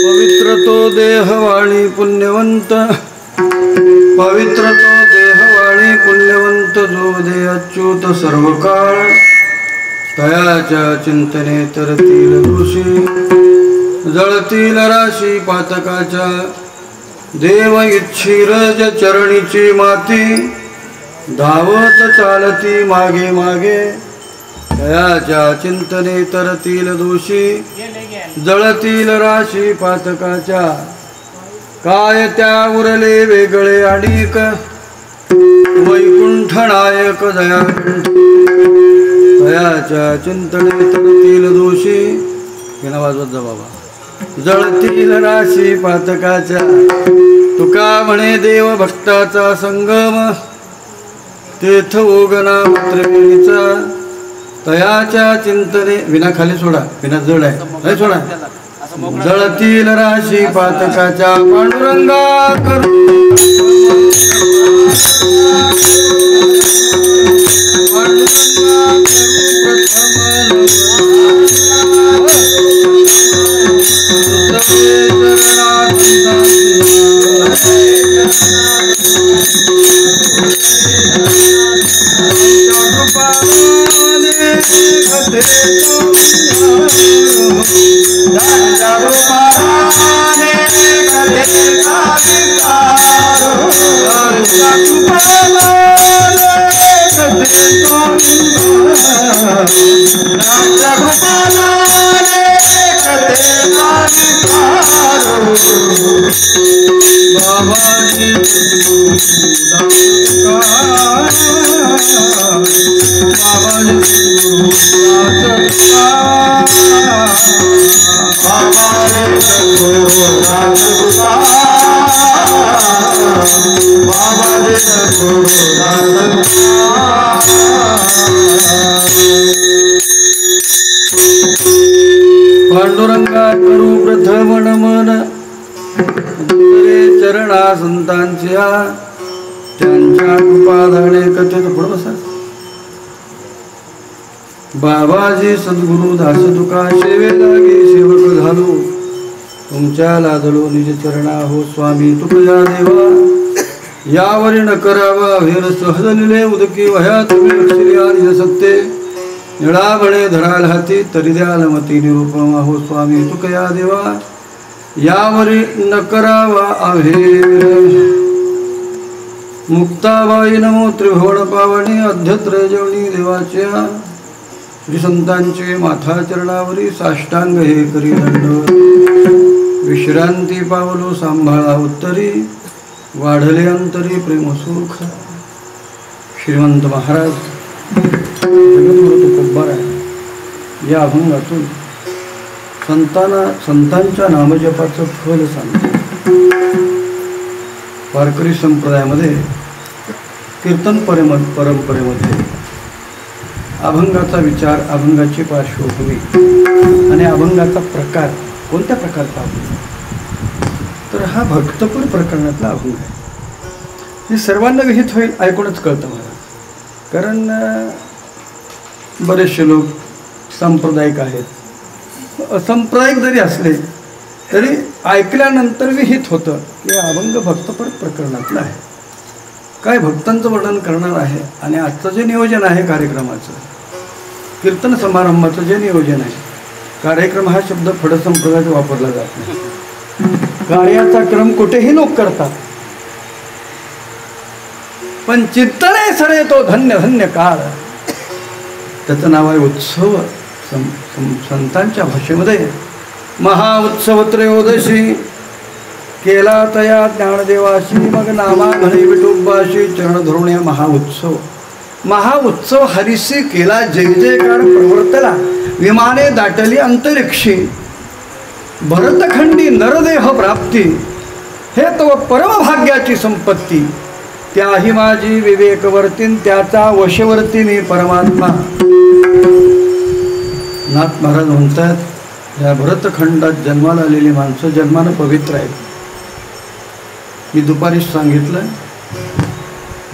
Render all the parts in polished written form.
पवित्र तो देहवाणी पुण्यवंत, पवित्र तो देहवाणी पुण्यवंत, जो दे अच्युत सर्व काळ, तयाच्या चिंतने तरतील ऋषी, जळतील राशी पातकाच्या, देव इच्छिरज चरणीची माती, धावत चालती मागे मागे, तयाच्या चिंतने तरतील दोषी, जळतील राशी पातकाच्या, काय त्या उरले वेगळे आणिक, वैकुंठ नायक दयाकंठ, तयाच्या चिंतने तरतील दोषी, घेणा वाजवत जा बाबा, जळतील राशी पातकाच्या, तुका म्हणे देव भक्ताचा संगम, तेथ ओगना त्रिवेणीचा, तयाच्या चिंतने, विना खाली सोडा, विना जड आहे सोडा, जळतील राशी पातकाच्या, पांडुरंगा करू पांडुरंगा करू प्रथम नमन, चरणा संतांच्या, त्यांच्या कृपाधाने कथेत पुढं बसा. बाबाजी सद्गुरु दास तुका सेवे लागे सेवक झालो, तुमच्या लादलो निज चरणा हो स्वामी तुकया देवा, यावरी न करावा भेर सहज लिले उदकी वह्या तुम्ही अक्षरिया निज सत्ते, निळाबळे धराल हाती तरी द्याल मती निरूपमा हो स्वामी तुकया देवा, यावरी न करावा अभेर. मुक्ताबाई नमो त्रिभुवन पावणी, अध्यत्र जेवणी देवाच्या, श्री संतांचे माथा चरणावरी साष्टांग हे करी दंड, विश्रांती पावलो सांभाळा उत्तरी, वाढले अंतरी प्रेम सुख. श्रीमंत महाराज जगद्गुरु तुकोबार आहे, या अभंगातून संतांच्या नामजपाचं फल सांगतो. वारकरी संप्रदायामध्ये कीर्तन परंपरेमध्ये अभंगाचा विचार, अभंगाची पार्श्वभूमी आणि अभंगाचा प्रकार कोणत्या प्रकारचा अभंग, तर हा भक्तपूर प्रकरणातला अभंग आहे. हे सर्वांना विहित होईल ऐकूनच कळतं मला, कारण बरेचसे लोक सांप्रदायिक आहेत, असंप्रदायिक जरी असले तरी ऐकल्यानंतर विहित होतं की अभंग भक्तपूर प्रकरणातलं आहे. काय भक्तांचं वर्णन करणार आहे. आणि आजचं जे नियोजन आहे कार्यक्रमाचं, कीर्तन समारंभाचं जे नियोजन आहे, कार्यक्रम हा शब्द फड संप्रदायात वापरला जात नाही. कार्याचा क्रम कुठेही लोक करतात, पण चित्तने सरे तो धन्य धन्य काळ, त्याचं नाव आहे उत्सव. संतांच्या भाषेमध्ये महाउत्सव त्रयोदशी केला तया ज्ञानदेवाशी, मग नामा घरी विठोबाशी चरण धरुण्या महाउत्सव. महाउत्सव हरिसी केला जय जयकार प्रवर्तला, विमाने दाटली अंतरिक्षी, भरतखंडी नरदेह प्राप्ती, हे तो परमभाग्याची संपत्ती, त्याही माझी विवेकवर्तीन, त्याचा वशवर्ती मी परमात्मा. नाथ महाराज म्हणतात या भरतखंडात जन्माला आलेली माणसं जन्मानं पवित्र आहेत, मी दुपारीच सांगितलं,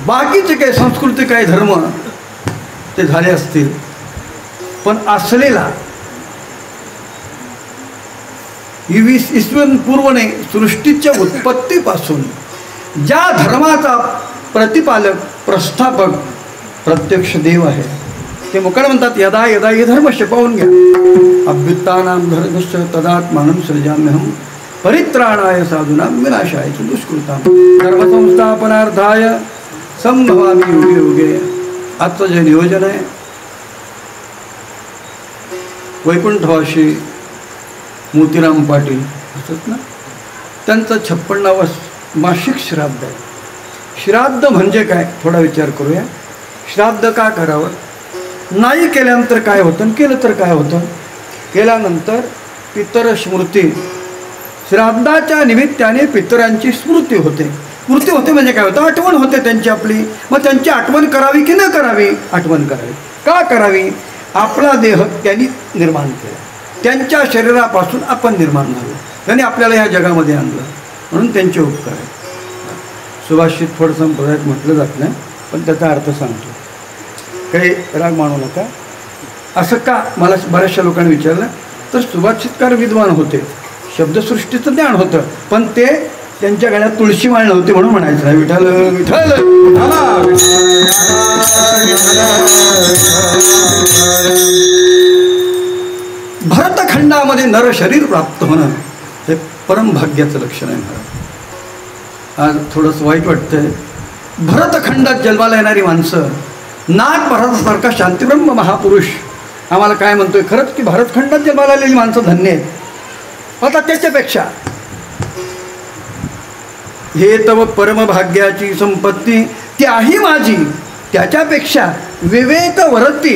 बाकीचे काही संस्कृती काही धर्म ते झाले असतील, पण असलेला इसवीपूर्वने सृष्टीच्या उत्पत्तीपासून ज्या धर्माचा प्रतिपालक प्रस्थापक प्रत्यक्ष देव आहे ते मुकड म्हणतात, यदा यदा हे धर्मश्य पाहून घ्या, अभ्युत्थानां धर्मश्च तदात्मानं सृजाम्यहं परित्राणाय साधूनां विनाशाय च दुष्कृतां धर्मसंस्थापनार्थाय संभवामि युगे युगे. आजचं जे नियोजन आहे वैकुंठवासी मोतीराम पाटील असत ना, त्यांचं 56वा मासिक श्राद्ध आहे. श्राद्ध म्हणजे काय थोडा विचार करूया. श्राद्ध का करावं, नाही केल्यानंतर काय होतं आणि केलं तर काय होतं. केल्यानंतर पितर स्मृती, श्राद्धाच्या निमित्ताने पितरांची स्मृती होते. स्मृती होते म्हणजे काय होतं, आठवण होते त्यांची आपली. मग त्यांची आठवण करावी की न करावी, आठवण करावी. का करावी, आपला देह त्यांनी निर्माण केला, त्यांच्या शरीरापासून आपण निर्माण झालो, त्यांनी आपल्याला ह्या जगामध्ये आणलं, म्हणून त्यांचे उपकार आहेत. सुभाषित थोडं संप्रदायात म्हटलं जात नाही, पण त्याचा अर्थ सांगतो, काही राग मानू नका. असं का मला बऱ्याचशा लोकांनी विचारलं, तर सुभाषितकार विद्वान होते, शब्दसृष्टीचं ज्ञान होतं, पण ते त्यांच्या गळ्यात तुळशी माळ नव्हती म्हणून म्हणायचं नाही, विठ्ठल विठ्ठल. भरतखंडामध्ये नर शरीर प्राप्त होणं हे परमभाग्याचं लक्षण आहे. आज थोडंसं वाईट वाटतंय, भरतखंडात जन्माला येणारी माणसं, नाग भरतासारखा शांतिब्रह्म महापुरुष आम्हाला काय म्हणतोय, खरंच की भरतखंडात जन्माला आलेली माणसं धन्य आहेत. आता त्याच्यापेक्षा हे तव परमभाग्याची संपत्ती त्याही माझी, त्याच्यापेक्षा विवेक वरती,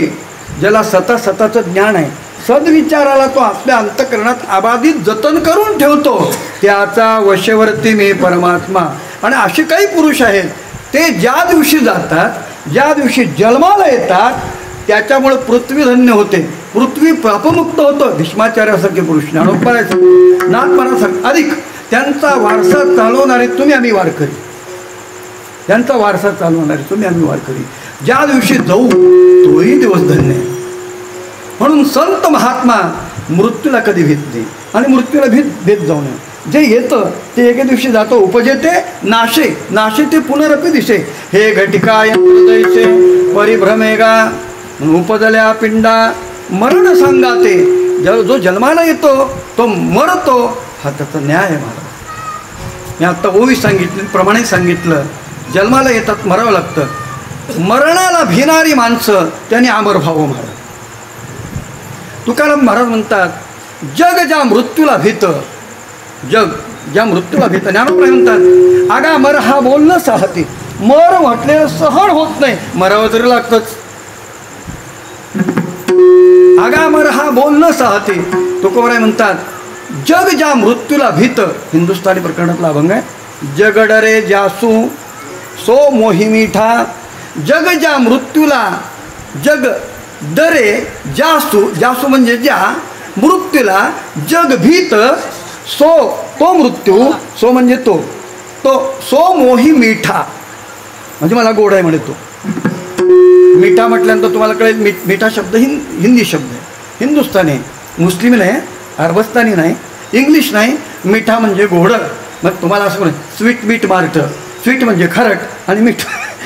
ज्याला स्वतःचं ज्ञान आहे, सद्विचाराला तो आपल्या अंतःकरणात अबाधित जतन करून ठेवतो, त्याचा वशवर्ती मी परमात्मा. आणि असे काही पुरुष आहेत ते ज्या दिवशी जातात, ज्या दिवशी जन्माला येतात, त्याच्यामुळे पृथ्वी धन्य होते, पृथ्वी पापमुक्त होतं. भीष्माचार्यासारखे पुरुष, ज्ञानोबासारखे, नाथपणासारखे, अधिक त्यांचा वारसा चालवणारे तुम्ही आम्ही वारकरी, त्यांचा वारसा चालवणारे तुम्ही आम्ही वारकरी. ज्या दिवशी जाऊ तोही दिवस धन्य आहे. म्हणून संत महात्मा मृत्यूला कधी भीत नाही आणि मृत्यूला भीत जाऊ नये. जे येतं ते एके दिवशी जातो, उपजेते नाशे, नाशे ते पुनरपी दिसे. हे घटिका यंत्र दैसे परिभ्रमेगा उपजल्या पिंडा मरण सांगाते. जो जन्माला येतो तो मरतो, हा त्याचा न्याय आहे. महाराज मी आत्ता ओवी सांगितली प्रमाणे सांगितलं, जन्माला येतात मरावं लागतं. मरणाला भिणारी माणसं त्यांनी अमर व्हावं. महाराज तुकाराम महाराज म्हणतात, जग ज्या मृत्यूला भीतं, जग ज्या मृत्यूला भीतं. ज्ञानोबा म्हणतात, आगा मर हा बोलणं साहते, मर म्हटलेलं सहन होत नाही, मरावं तरी लागतंच. आगा मर हा बोलणं साहते. तुकोबाराय म्हणतात, जग ज्या मृत्यूला भीतं, हिंदुस्थानी प्रकरणातला अभंग आहे. जग डरे जासू सो मोही मिठा, जग ज्या मृत्यूला, जग डरे जासू, जासू म्हणजे ज्या मृत्यूला जग भीत, सो तो मृत्यू, सो म्हणजे तो सो मोही मिठा, म्हणजे मला गोड आहे म्हणे तो. मिठा म्हटल्यानंतर तुम्हाला कळेल, मिठा शब्द हिंदी शब्द आहे, हिंदुस्थानी, मुस्लिम नाही, अरबस्तानी नाही, इंग्लिश नाही. मिठा म्हणजे गोड. मग तुम्हाला असं म्हणे स्वीट मीठ मार्ट, स्वीट म्हणजे खारट आणि मीठ,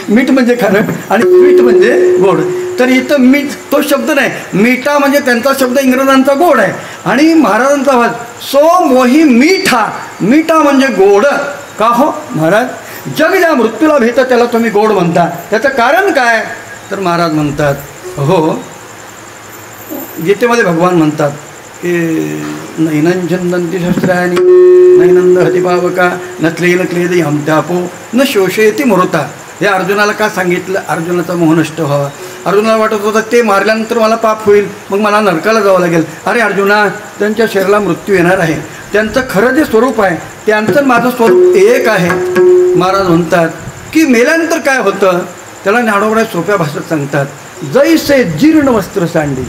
मीठ म्हणजे खारट आणि स्वीट म्हणजे गोड. तर इथं मीठ तो शब्द नाही, मिठा म्हणजे त्यांचा शब्द इंग्रजांचा गोड आहे आणि महाराजांचा आवाज सो मोही मिठा, मिठा म्हणजे गोड. का हो महाराज, जग ज्या मृत्यूला भेटतं त्याला तुम्ही गोड म्हणता, त्याचं कारण काय. तर महाराज म्हणतात, हो गीतेमध्ये भगवान म्हणतात की नैनं छंदंती शस्त्राणी नैनंद हतिपावका न क्लेन क्लेद हमत्यापो न शोषयती मृता. हे अर्जुनाला का सांगितलं, अर्जुनाचा मोह नष्ट व्हावा. अर्जुनाला वाटत होतं ते मारल्यानंतर मला पाप होईल, मग मला नरकाला जावं लागेल. अरे अर्जुना, त्यांच्या शरीराला मृत्यू येणार आहे, त्यांचं खरं जे स्वरूप आहे त्यांचं माझं स्वरूप एक आहे. महाराज म्हणतात की मेल्यानंतर काय होतं, त्याला ज्ञानोबा सोप्या भाषेत सांगतात, जैसे जीर्ण वस्त्र सांडी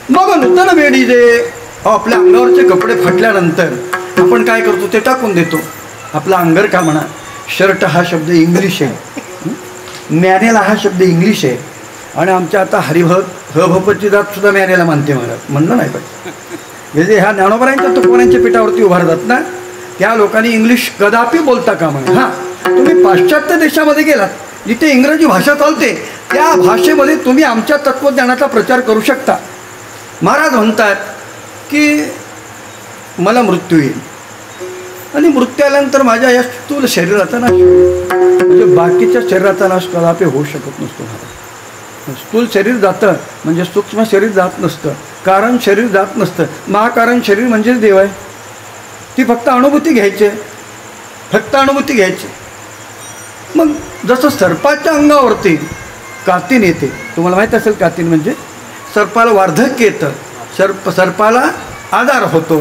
मग नूतन वेडी जे. आपल्या अंगावरचे कपडे फाटल्यानंतर आपण काय करतो, ते टाकून देतो. आपला अंगर का म्हणा, शर्ट हा शब्द इंग्लिश आहे, मॅनेला हा शब्द इंग्लिश आहे. आणि आमच्या आता हभपची जात सुद्धा मॅनेला मानते महाराज, म्हणलं नाही पाहिजे. म्हणजे ह्या ज्ञानोबरायांच्या तुकोऱ्यांच्या पिठावरती उभारतात ना, त्या लोकांनी इंग्लिश कदापि बोलता कामा नये. हां, तुम्ही पाश्चात्य देशामध्ये गेलात जिथे इंग्रजी भाषा चालते, त्या भाषेमध्ये तुम्ही आमच्या तत्त्वज्ञानाचा प्रचार करू शकता. महाराज म्हणतात की मला मृत्यू येईल आणि मृत्यू आल्यानंतर माझ्या या स्थूल शरीराचा नाश होईल. म्हणजे बाकीच्या शरीराचा नाश कदापि होऊ शकत नसतो महाराज. स्थूल शरीर जातं म्हणजे सूक्ष्म शरीर जात नसतं, कारण शरीर जात नसतं. महाकारण शरीर म्हणजेच देव आहे. ती फक्त अनुभूती घ्यायची, फक्त अनुभूती घ्यायची. मग जसं सर्पाच्या अंगावरती कातीन येते, तुम्हाला माहीत असेल कातीन म्हणजे सर्पाला वार्धक्य येतं, सर्पाला आजार होतो,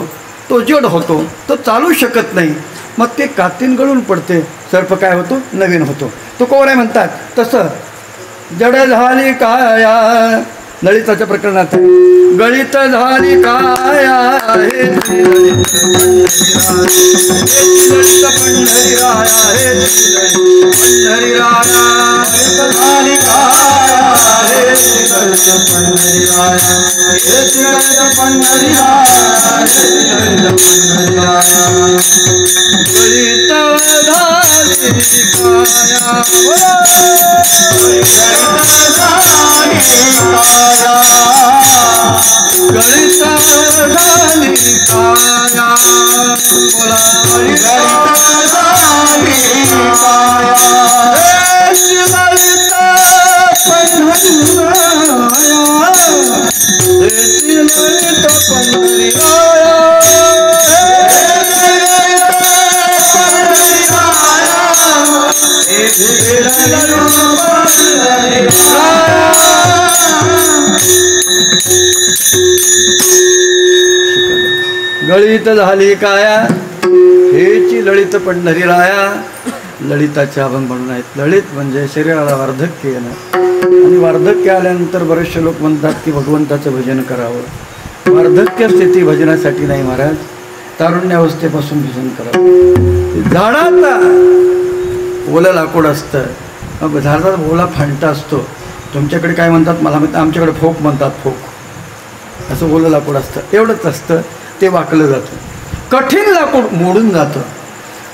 तो जड होतो, तो चालू शकत नाही. मग ते कातीन गळून पडते, सर्प काय होतो, नवीन होतो. तो कोवराय म्हणतात तसं जड झाली काया, ललिताच्या प्रकरणात गळित झाली काया हे ललित पंढरी राया, हे पंढरी राया, झाली काया हे ललित पंढरी राया, हे ललित पंढरी राया, पंढरी राया, गळित झाली काया, गणित झाली काया, गळित झाली काया हेची ललित पंढरी राया. ललिताचे अभंग म्हणून आहेत. ललित म्हणजे शरीराला वार्धक्य येणं, आणि वार्धक्य आल्यानंतर बरेचसे लोक म्हणतात की भगवंताचं भजन करावं. वार्धक्य स्थिती भजनासाठी नाही महाराज, तारुण्यावस्थेपासून भजन करावं. झाडाचा ओलं लाकूड असतं, मग झाडाचा ओला फांटा असतो. तुमच्याकडे काय म्हणतात मला माहिती, आमच्याकडे फोक म्हणतात. फोक असं ओलं लाकूड असतं, एवढंच असतं. ते वाकलं जातं, कठीण लाकूड मोडून जातं.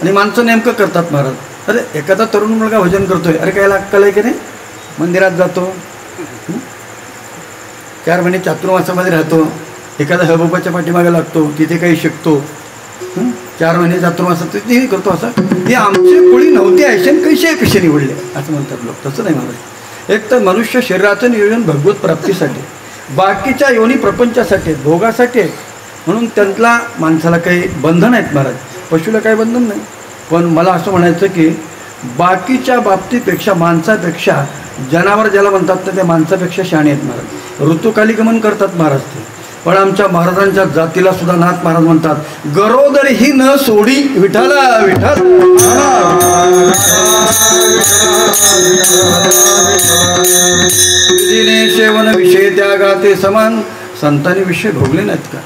आणि माणसं नेमकं करतात महाराज. अरे एखादा तरुण मुलगा भजन करतोय, अरे काय अक्कल आहे की नाही, मंदिरात जातो, 4 महिने चातुर्मासामध्ये राहतो, एखादा हबोबाच्या पाठीमागे लागतो, तिथे काही शिकतो, 4 महिने चातुर्मासात तिथेही करतो. असं हे आमचे कुळी नव्हते ऐशन कैसे कसे निवडले असं म्हणतात लोक. तसं नाही महाराज. एक तर मनुष्य शरीराचं नियोजन भगवत प्राप्तीसाठी, बाकीच्या योनी प्रपंचासाठी, भोगासाठी आहे. म्हणून त्यांना माणसाला काही बंधन आहेत महाराज, पशुला काही बंधन नाही. पण मला असं म्हणायचं की बाकीच्या बाबतीपेक्षा माणसापेक्षा जनावर ज्याला म्हणतात तर त्या माणसापेक्षा शहाणे आहेत महाराज. ऋतुकाली गमन करतात महाराज ते. पण आमच्या महाराजांच्या जातीला सुद्धा नाथ महाराज म्हणतात, गरोदर ही न सोडी विठाला विठाल. विधीने सेवन विषय त्यागाते समान. संतांनी विषय भोगले नाहीत का?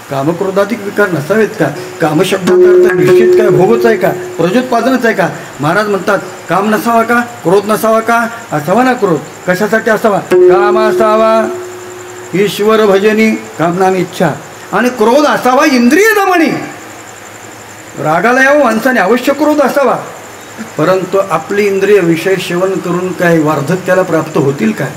कामक्रोधाधिक विकार नसावेत का? कामशब्दाचा अर्थ निश्चित काय भोगच आहे का? प्रजोत्पादनच आहे का? महाराज म्हणतात काम नसावा का? क्रोध नसावा का? असावा ना क्रोध. कशासाठी असावा? काम असावा ईश्वर भजनी, कामनाम इच्छा. आणि क्रोध असावा इंद्रिय दमनी. रागाला यावं माणसाने अवश्य क्रोध असावा, परंतु आपली इंद्रिय विषय सेवन करून काय वार्धक्याला प्राप्त होतील काय?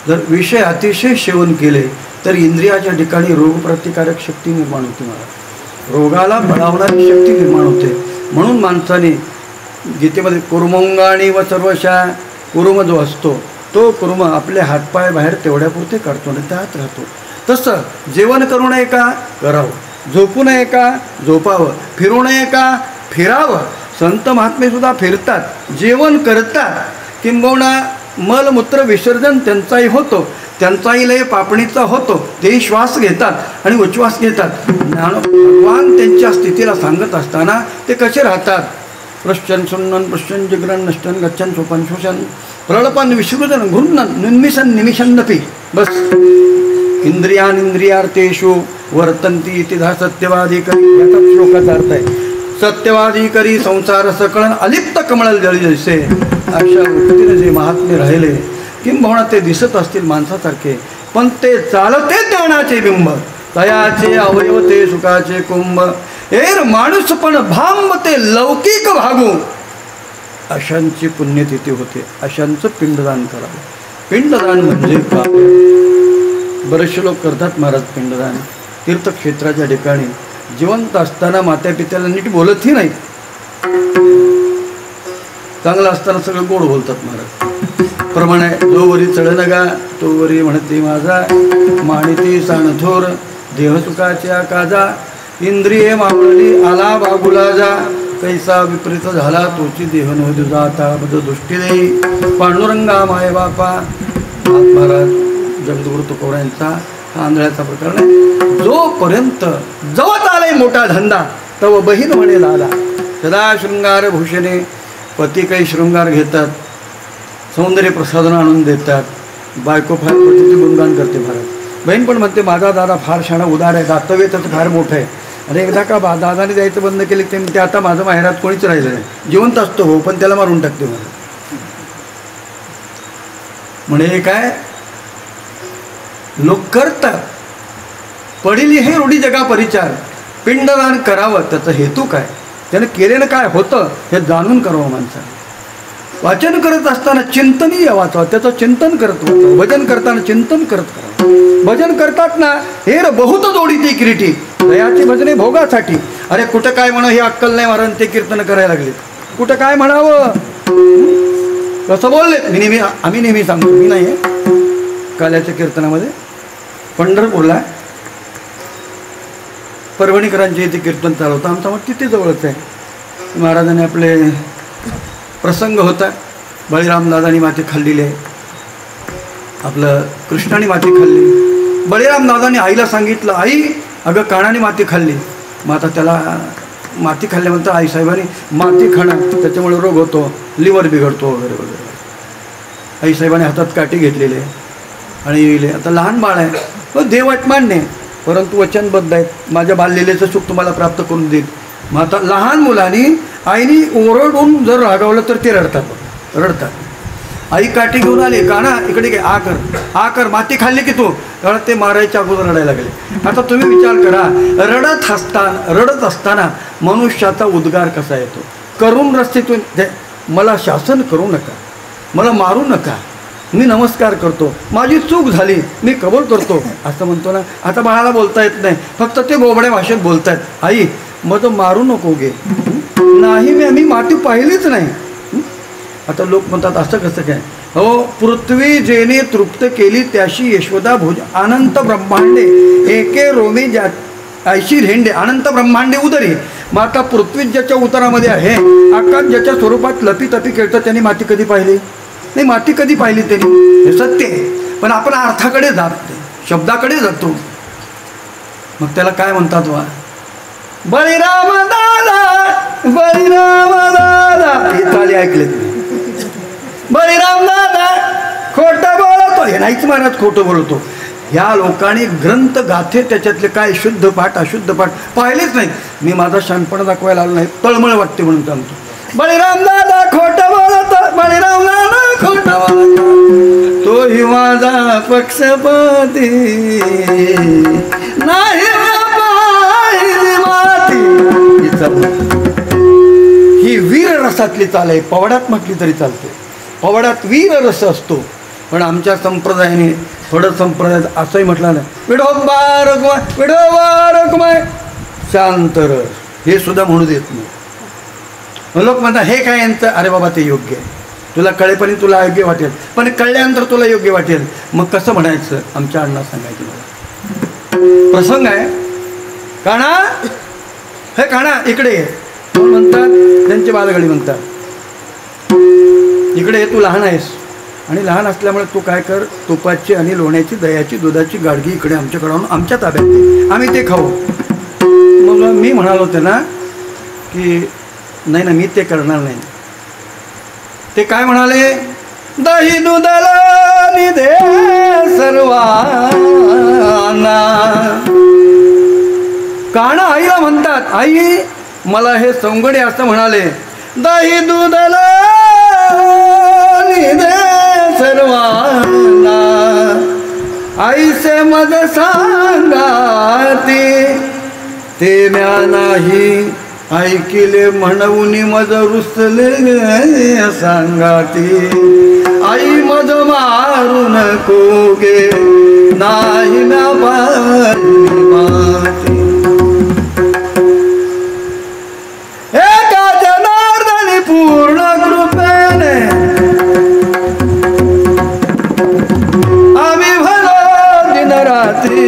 जर विषय अतिशय सेवन केले तर इंद्रियाच्या ठिकाणी रोगप्रतिकारक शक्ती निर्माण होते महाराज. रोगाला बळावणारी शक्ती निर्माण होते. म्हणून माणसाने गीतेमध्ये कुर्मंगाणी व सर्वशा, कुर्म जो असतो तो कुर्म आपले हातपाय बाहेर तेवढ्यापुरते काढतो आणि त्यात राहतो. तसं जेवण करू नये का? करावं. झोपू नये का? झोपावं. फिरू नये का? फिरावं. संत महात्मेसुद्धा फिरतात, जेवण करतात, किंबहुना मलमूत्र विसर्जन त्यांचाही होतो, त्यांचाही लय पापणीचा होतो. तेही श्वास घेतात आणि उच्छ्वास घेतात. भगवान त्यांच्या स्थितीला सांगत असताना ते कसे राहतात? पृष्ठन सुन्नन पृष्ठन जिग्रन नष्टन गच्छन सोपन शोषण प्रळपन विश्रुजन घृणन निन्मिषन निमिषन्नपी. बस इंद्रियार्थेषु वर्तन्ति इति सत्यवादी याचा श्लोकाचा अर्थ आहे. सत्यवादी करी संसार सकळन अलिप्त कमळ जळी जैसे. अशा वृत्तीने जे महात्मे राहिले किंबहुना ते दिसत असतील माणसासारखे, पण ते चालते ज्ञानाचे बिंब, तयाचे अवयव ते सुखाचे कुंभ. एर माणूस पण भांब ते लौकिक भागू, अशांची पुण्यतिथी होते. अशांचं पिंडदान करावं. पिंडदान म्हणजे काय? बरेचसे लोक करतात महाराज पिंडदान तीर्थक्षेत्राच्या ठिकाणी. जिवंत असताना मात्या पित्याला नीट बोलतही नाही, चांगलं असताना सगळं गोड बोलतात महाराज. प्रमाणे जो वरी चढनगा तो वरी म्हणते माझा, माणिती साणथोर देह सुखाच्या काजा. इंद्रिये मावळली आला बागुला जा, कैसा विपरीत झाला तोची देह नोंद जाता. बद दृष्टी देई पांडुरंगा माय बापा. महाराज जगद्गुरु तुकोबा यांचा हा आंधळ्याचा प्रकरण आहे. जोपर्यंत जवत आलाय मोठा धंदा तव बहीण म्हणे लाला. सदा शृंगार भूषणे, पती काही शृंगार घेतात, सौंदर्य प्रसाधन आणून देतात. बायको फार पतीचे गुणगान करते महाराज. बहीण पण म्हणते माझा दादा फार शाणा उदार आहे, दातव्य त्याचं फार मोठं आहे. आणि एकदा का दादाने द्यायचं बंद केले ते आता माझं माहेरात कोणीच राहिलं नाही. जिवंत असतो हो, पण त्याला मारून टाकते मला. म्हणे काय लोक करतात, पडिली हे रूढी जगा परिचार. पिंडदान करावं त्याचा हेतू काय, त्यानं केलेलं काय होतं हे जाणून करावं माणसाने. वाचन करत असताना चिंतनीय वाचावं, त्याचं चिंतन करत वाचावं. भजन करताना चिंतन करत करावं. भजन करतात ना हेर बहुत जोडी ती किरीटी, दयाची भजने भोगासाठी. अरे कुठं काय म्हणा ही अक्कल नाही महाराज, ते कीर्तन करायला लागले. कुठं काय म्हणावं, कसं बोलले. आम्ही नेहमी सांगतो, मी नाही काल्याच्या कीर्तनामध्ये पंढरपूरला परभणीकरांचे इथे कीर्तन चालवतं. आमचा मग तिथे जवळच आहे. महाराजांनी आपले प्रसंग होता, बळीराम दादानी माती खाल्लेली आहे, आपलं कृष्णाने माती खाल्ली. बळीराम दादानी आईला सांगितलं, आई अगं काणाने माती खाल्ली. मग आता त्याला माती खाल्ल्यानंतर आईसाहेबांनी माती खाणं त्याच्यामुळे रोग होतो, लिव्हर बिघडतो वगैरे वगैरे. आईसाहेबांनी हातात काठी घेतलेली आहे आणि आता लहान बाळ आहे, देवट मान्य, परंतु वचनबद्ध आहेत, माझ्या बाललीलेचं सुख तुम्हाला प्राप्त करून देईल. मग आता लहान मुलांनी आईनी ओरडून जर रागावलं तर ते रडतात. आई काठी घेऊन आली, काना इकडे घे, आ कर माती खाल्ली की तू, कारण ते मारायच्या अगोदर रडायला लागले. आता तुम्ही विचार करा, रडत असताना मनुष्याचा उद्गार कसा येतो. करून रस्त्यातून मला शासन करू नका, मला मारू नका, मी नमस्कार करतो, माझी चूक झाली मी कबूल करतो असं म्हणतो ना. आता बाळाला बोलता येत नाही, फक्त ते बोबड्या भाषेत बोलतायत. आई मग मारू नको गे, नाही मी माती पाहिलीच नाही. आता लोक म्हणतात असं कसं काय. हो, पृथ्वी जेने तृप्त केली त्याशी यशोदा भोज, अनंत ब्रह्मांडे एके रोमी ज्या ऐशी धेंडे, अनंत ब्रह्मांडे उदरी. मग आता पृथ्वी ज्याच्या उतरामध्ये आहे, आकाश ज्याच्या स्वरूपात लपी खेळतं, त्यांनी माती कधी पाहिली नाही. माती कधी पाहिली त्यांनी, हे सत्य आहे. पण आपण अर्थाकडे जात नाही, शब्दाकडे जातो. मग त्याला काय म्हणतात वा, बळीराम दादा, बळीराम दादा, हे चाली ऐकलेत नाही. बळीराम दादा खोटं बोलतो, हे नाहीच महाराज खोटं बोलतो. ह्या लोकांनी ग्रंथ गाथे त्याच्यातले काय शुद्ध पाठ अशुद्ध पाठ पाहिलेच नाही. मी माझा शानपणा दाखवायला आलो नाही, तळमळ वाटते म्हणून सांगतो. बळीराम दादा खोटं बोलतो, बळीराम दादा खोटं बोलतो, तोही माझा पक्षपाती नाही माती. ही वीर रसातली चाल आहे, पवड्यात म्हटली तरी चालते. पवड्यात वीर रस असतो. पण आमच्या संप्रदायाने थोडं संप्रदायात असंही म्हटलं नाही, विडोबा रखमाय शांत रस, हे सुद्धा म्हणू देत नाही. लोक म्हणतात हे काय यांचं, अरे बाबा ते योग्य आहे, तुला कळेपर्यंत तुला योग्य वाटेल, पण कळल्यानंतर तुला योग्य वाटेल. मग कसं म्हणायचं, आमच्या अण्णा सांगायचं मला प्रसंग आहे. काणा हे काणा इकडे ये म्हणतात, त्यांचे बालगडी म्हणतात, इकडे तू लहान आहेस आणि लहान असल्यामुळे तू काय कर, तुपाची आणि लोण्याची दह्याची दुधाची गाडगी इकडे आमच्याकडे आणून आमच्या ताब्यात दे, आम्ही ते खाऊ. मग मी म्हणालो त्यांना की नाही ना, मी ते करणार नाही. ते काय म्हणाले, दही दुधाला निधे सर्वांना. काणा आईला म्हणतात, आई मला हे सौंगडे असं म्हणाले, दही दूधला दे सर्वांना, आईसे मज सांगाती ते म्या नाही ऐकिले म्हणून मज रुसले सांगाती, आई मज मारू नको गे नाही म्या माती, एका जनार्दनी पूर्ण कृपेने आम्ही भलो दिन रात्री,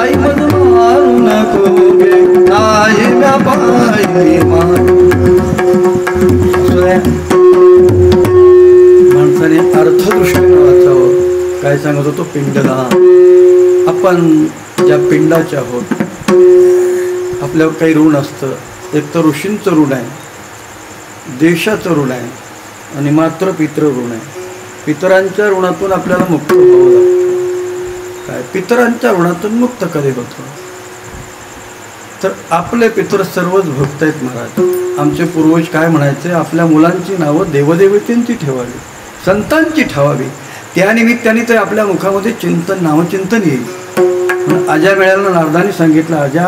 आई मज मारू नको गे नाही म्या पाहिली माणसाने अर्थदृष्टीने वाचावं. काय सांगत होतो? पिंडदान. आपण ज्या पिंडाचे आहोत, आपल्यावर काही ऋण असतं. एक तर ऋषींचं ऋण आहे, देशाचं ऋण आहे आणि मात्र पितृ ऋण आहे. पितरांच्या ऋणातून आपल्याला मुक्त व्हावं लागतं. काय पितरांच्या ऋणातून मुक्त कधी होतो? तर आपले पितर सर्वच भक्त आहेत महाराज. आमचे पूर्वज काय म्हणायचे? आपल्या मुलांची नावं देवदेवतेंची ठेवावी, संतांची ठेवावी. त्यानिमित्ताने तर आपल्या मुखामध्ये चिंतन, नामचिंतन येईल. म्हणून आजा मेळ्याला नारदांनी सांगितलं, आजा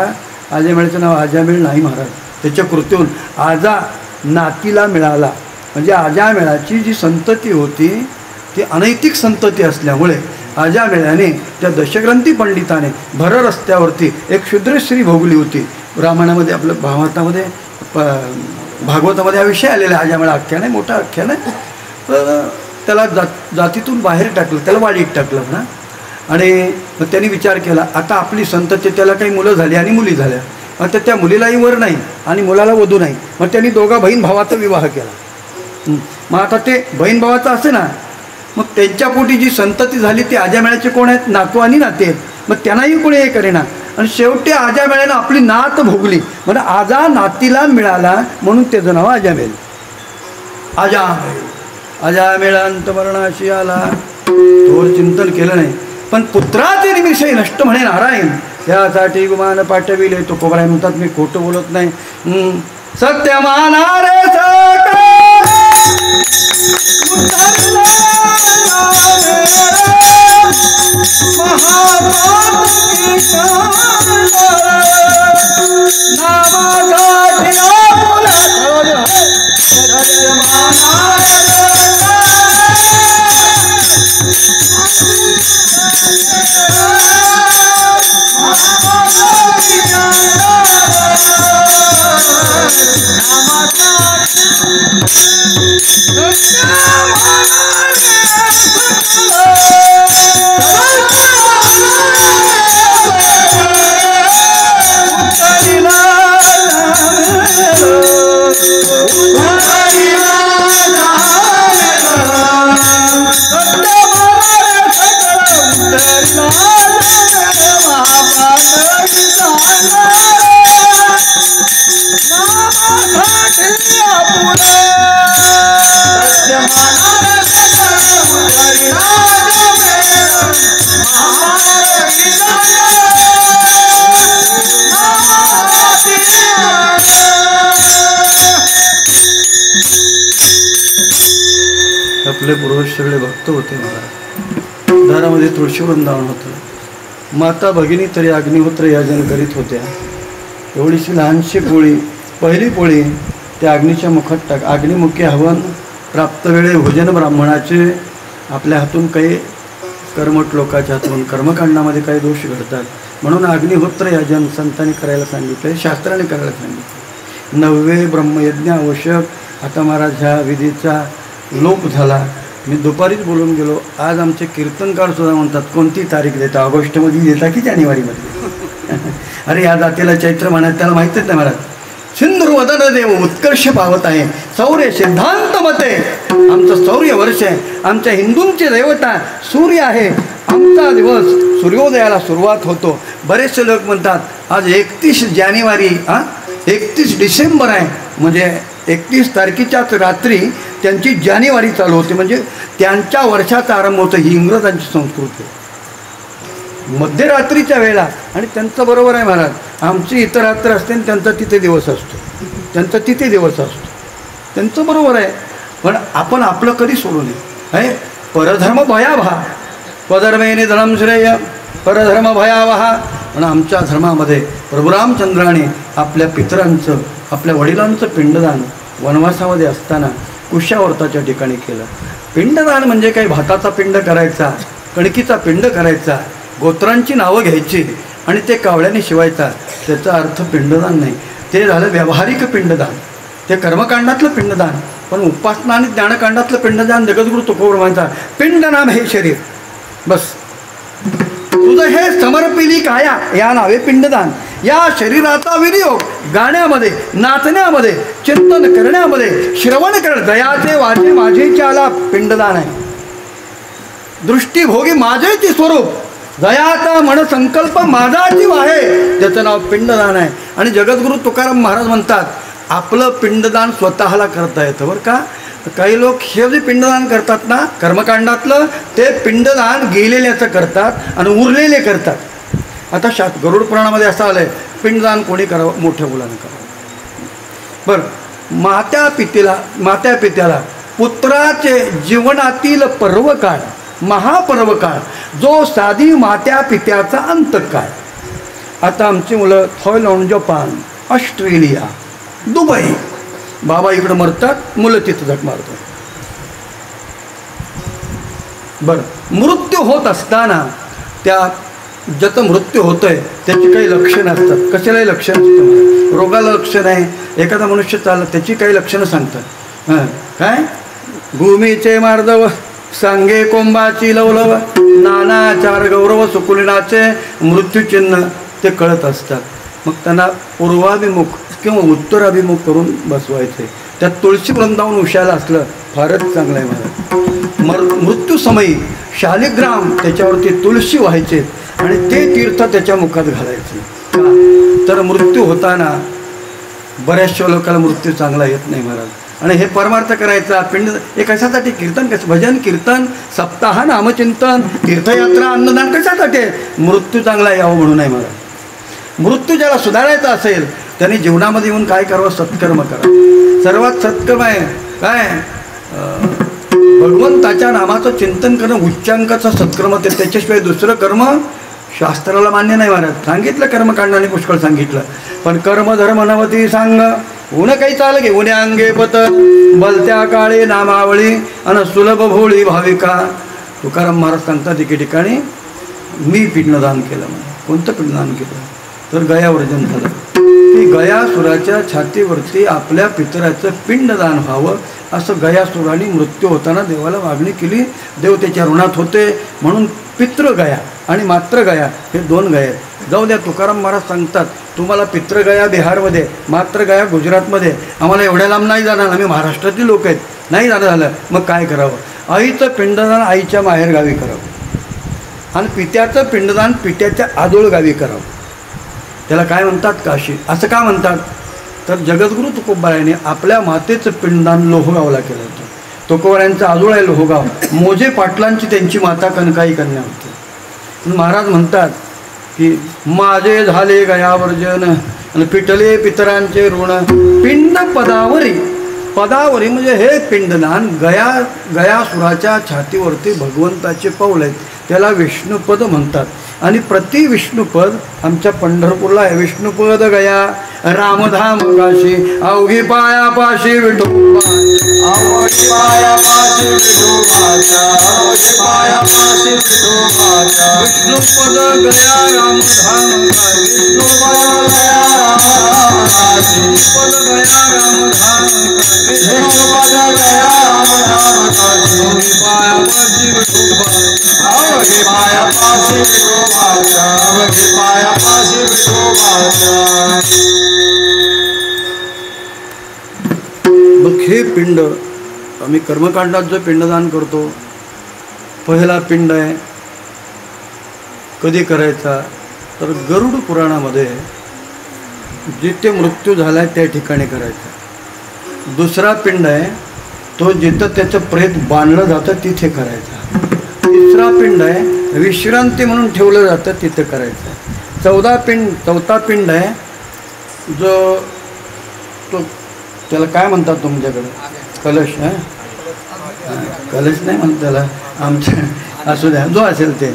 मेळ्याचं नाव आजामेळ नाही महाराज. त्याच्या कृतीहून आजा नातीला मिळाला. म्हणजे आजा मेळाची जी संतती होती ती अनैतिक संतती असल्यामुळे आजा मेळ्याने त्या दशग्रंथी पंडिताने भर रस्त्यावरती एक शूद्रश्री भोगली होती. रामायणामध्ये, आपल्या भागवतामध्ये, भागवतामध्ये हा विषय आलेला आहे. आजा मेळा आख्यान आहे, मोठा आख्यान आहे. तर त्याला जातीतून बाहेर टाकलं, त्याला वाडीत टाकलं म्हणा. आणि मग त्यांनी विचार केला, आता आपली संतती, त्याला काही मुलं झाली आणि मुली झाल्या, आता त्या मुलीलाही वर नाही आणि मुलाला वधू नाही. मग त्यांनी दोघा बहीण भावाचा विवाह केला. मग आता ते बहीण भावाचं असे ना, मग त्यांच्या पोटी जी संतती झाली ती आजामेळ्याचे कोण आहेत? नातू आणि नाते आहेत. मग त्यांनाही कोणी हे करेना आणि शेवटी आजामेळ्यानं आपली नात भोगली. म्हणजे आजा नातीला मिळाला म्हणून त्याचं नाव आजामेळ. आजामेळ अंतमरणाशी आला. थोर चिंतन केलं नाही, पण पुत्राचे निमिषय नष्ट म्हणे नारायण, त्यासाठी गुमान पाठविले. तो कोबराय म्हणतात, मी खोटं बोलत नाही. सत्य मानारे आपले पूर्वज सगळे भक्त होते महाराज. दारामध्ये तुळशी वृंदावन होतं. माता भगिनी तरी अग्निहोत्र याजन करीत होत्या. एवढीशी लहानशी पोळी, पहिली पोळी त्या अग्नीच्या मुखात टाक. अग्निमुखी हवन प्राप्त वेळे भोजन ब्राह्मणाचे. आपल्या हातून काही कर्मठ लोकांच्या हातून कर्मकांडामध्ये काही दोष घडतात म्हणून अग्निहोत्र याजन संतांनी करायला सांगितलं, शास्त्राने करायला सांगितलं. 9वे ब्रह्मयज्ञ आवश्यक. आता महाराज ह्या विधीचा लोप झाला. मी दुपारीच बोलून गेलो. आज आमचे कीर्तनकार सुद्धा म्हणतात, कोणती तारीख देता, ऑगस्टमध्ये देता की जानेवारीमध्ये? अरे या जातीला चैत्र म्हणत, त्याला माहीतच नाही महाराज. सिंधुवदन देव उत्कर्ष पावत आहे. शौर्य सिद्धांत मते आमचं शौर्य वर्ष आहे. आमच्या हिंदूंची देवता सूर्य आहे. आमचा दिवस सूर्योदयाला सुरुवात होतो. बरेचसे लोक म्हणतात आज 31 जानेवारी 31 डिसेंबर आहे, म्हणजे 31 तारखेच्याच रात्री त्यांची जानेवारी चालू होते, म्हणजे त्यांच्या वर्षाचा आरंभ होतो. ही इंग्रजांची संस्कृती मध्यरात्रीच्या वेळेला. आणि त्यांचं बरोबर आहे महाराज, आमची इतर रात्र असते आणि त्यांचा तिथे दिवस असतो. त्यांचा तिथे दिवस असतो, त्यांचं बरोबर आहे. पण आपण आपलं कधी सोडू नये. आहे परधर्म भयावहा, स्वधर्मेने धर्म श्रेय, परधर्म भयावहा. पण आमच्या धर्मामध्ये प्रभू रामचंद्राने आपल्या पितरांचं, आपल्या वडिलांचं पिंडदान वनवासामध्ये असताना कुशावर्ताच्या ठिकाणी केलं. पिंडदान म्हणजे काही भाताचा पिंड करायचा, कणकीचा पिंड करायचा, गोत्रांची नावं घ्यायची आणि ते कावळ्याने शिवायचा, त्याचा अर्थ पिंडदान नाही. ते झालं व्यावहारिक पिंडदान, ते कर्मकांडातलं पिंडदान. पण उपासना आणि ज्ञानकांडातलं पिंडदान जगद्गुरु तुकोबरावांचा पिंडनाम हे शरीर. बस तुझं हे समर्पिली काया या नावे पिंडदान. या शरीराचा विनियोग गाण्यामध्ये, नाचण्यामध्ये, चिंतन करण्यामध्ये, श्रवण करणं, दयाचे वाचे माझेचे आला पिंडदान आहे. दृष्टीभोगी माझेचे स्वरूप, दयाचा मन संकल्प माझा जीव आहे, त्याचं नाव पिंडदान आहे. आणि जगद्गुरु तुकाराम महाराज म्हणतात आपलं पिंडदान स्वतःला करता येतं बरं का. काही लोक हे जे पिंडदान करतात ना कर्मकांडातलं, ते पिंडदान गेलेल्याचं करतात आणि उरलेले करतात. आता गरुड पुराणामध्ये असं आलं आहे, पिंडदान कोणी करावं, मोठ्या मुलानं करावं. बरं, मात्या पित्याला पुत्राचे जीवनातील पर्वकाळ, महापर्वकाळ, जो साधी मात्या पित्याचा अंतकाळ. आता आमची मुलं थायलंड, जपान, ऑस्ट्रेलिया, दुबई, बाबा इकडं मरतात, मुलं तिथं झट मारतात. बरं, मृत्यू होत असताना त्या ज्याचं मृत्यू होतं आहे त्याची काही लक्षणं असतात. कशालाही लक्षण असतं, रोगाला लक्षण आहे, एखादा मनुष्य चालला त्याची काही लक्षणं सांगतात. काय भूमीचे मार्दव, सांगे कोंबाची लवलव, नानाचार गौरव सुकुलिनाचे मृत्यूचिन्ह ते कळत असतात. मग त्यांना पूर्वाभिमुख किंवा उत्तराभिमुख करून बसवायचे. त्यात तुळशी वृंदावन उशाला असलं फारच चांगलं आहे मला. मृत्यूसमयी शालिग्राम त्याच्यावरती तुळशी व्हायचे आणि ते तीर्थ त्याच्या मुखात घालायचे. तर मृत्यू होताना बऱ्याचशा लोकांना मृत्यू चांगला येत नाही महाराज. आणि हे परमार्थ करायचा पिंड हे कशासाठी, कीर्तन कसं, भजन कीर्तन, सप्ताह, नामचिंतन, तीर्थयात्रा, अन्नदान कशासाठी, मृत्यू चांगला यावं म्हणून आहे महाराज. मृत्यू ज्याला सुधारायचा असेल त्यांनी जीवनामध्ये येऊन काय करावं, सत्कर्म करा. सर्वात सत्कर्म आहे काय, भगवंताच्या नामाचं चिंतन करणं, उच्चांकाचं सत्कर्म. ते त्याच्याशिवाय दुसरं कर्म शास्त्राला मान्य नाही महाराज. सांगितलं कर्मकांडाने पुष्कळ सांगितलं, पण कर्म धर्म नवती सांग, ऊन काही चाल घे उन्या अंगे पत, बलत्या काळे नामावळी अन सुलभ भोळी भाविका. तुकाराम महाराज सांगतात एके ठिकाणी, मी पिंडदान केलं. म्हणजे कोणतं पिंडदान केलं तर गयावर्जन झालं. की गयासुराच्या छातीवरती आपल्या पितराचं पिंडदान व्हावं असं गयासुराने मृत्यू होताना देवाला मागणी केली. देव त्याच्या ऋणात होते म्हणून पितृगया आणि मातृगया हे दोन गया आहेत. जाऊ द्या, तुकाराम महाराज सांगतात तुम्हाला पितृगया बिहारमध्ये, मातृगया गुजरातमध्ये, आम्हाला एवढ्या लांब नाही जाणार, आम्ही महाराष्ट्रातील लोक आहेत, नाही जाणं झालं. मग काय करावं, आईचं पिंडदान आईच्या माहेरगावी करावं आणि पित्याचं पिंडदान पित्याच्या आजोळ गावी करावं. त्याला काय म्हणतात, काशी. असं का म्हणतात तर जगद्गुरु तुकोबारायाने आपल्या मातेचं पिंडदान लोहगावला केलं होतं. तुकोबारायांचं आजोळ आहे लोहगाव. मोजे पाटलांची त्यांची माता कनकाई कन्या होती. महाराज म्हणतात की माझे झाले गयावर्जन आणि पिटले पितरांचे ऋण, पिंड पदावरी. पदावरी म्हणजे हे पिंडदान गयासुराच्या छातीवरती भगवंताचे पाऊल आहेत, त्याला विष्णुपद म्हणतात. आणि प्रति विष्णुपद आमच्या पंढरपूरला आहे. विष्णुपद गया रामधाम काशी, अवघी पायापाशी विठोबा, अवघी पायापाशी विठोबाच्या, अवघी पायापाशी विठोबाच्या. विष्णुपद गया रामधाम काशी, विष्णुपद गया रामधाम काशी, विष्णुपद गया रामधाम काशी, विष्णुपद गया रामधाम काशी. अवघी पायापाशी विठोबा, अवघी पायापाशी विठोबाच्या, अवघी पायापाशी विठोबाच्या. मग हे पिंड आम्ही कर्मकांडात जो पिंडदान करतो, पहिला पिंड आहे कधी करायचा तर गरुड पुराणामध्ये जिथे मृत्यू झाला आहे त्या ठिकाणी करायचा. दुसरा पिंड आहे तो जिथं त्याचं प्रेत बांधलं जातं तिथे करायचा. तिसरा पिंड आहे विश्रांती म्हणून ठेवलं जातं तिथे करायचं. चौथा पिंड आहे जो तो त्याला काय म्हणतात तुमच्याकडे? कलश. कलश नाही म्हणत त्याला आमच्या, असू द्या जो असेल ते.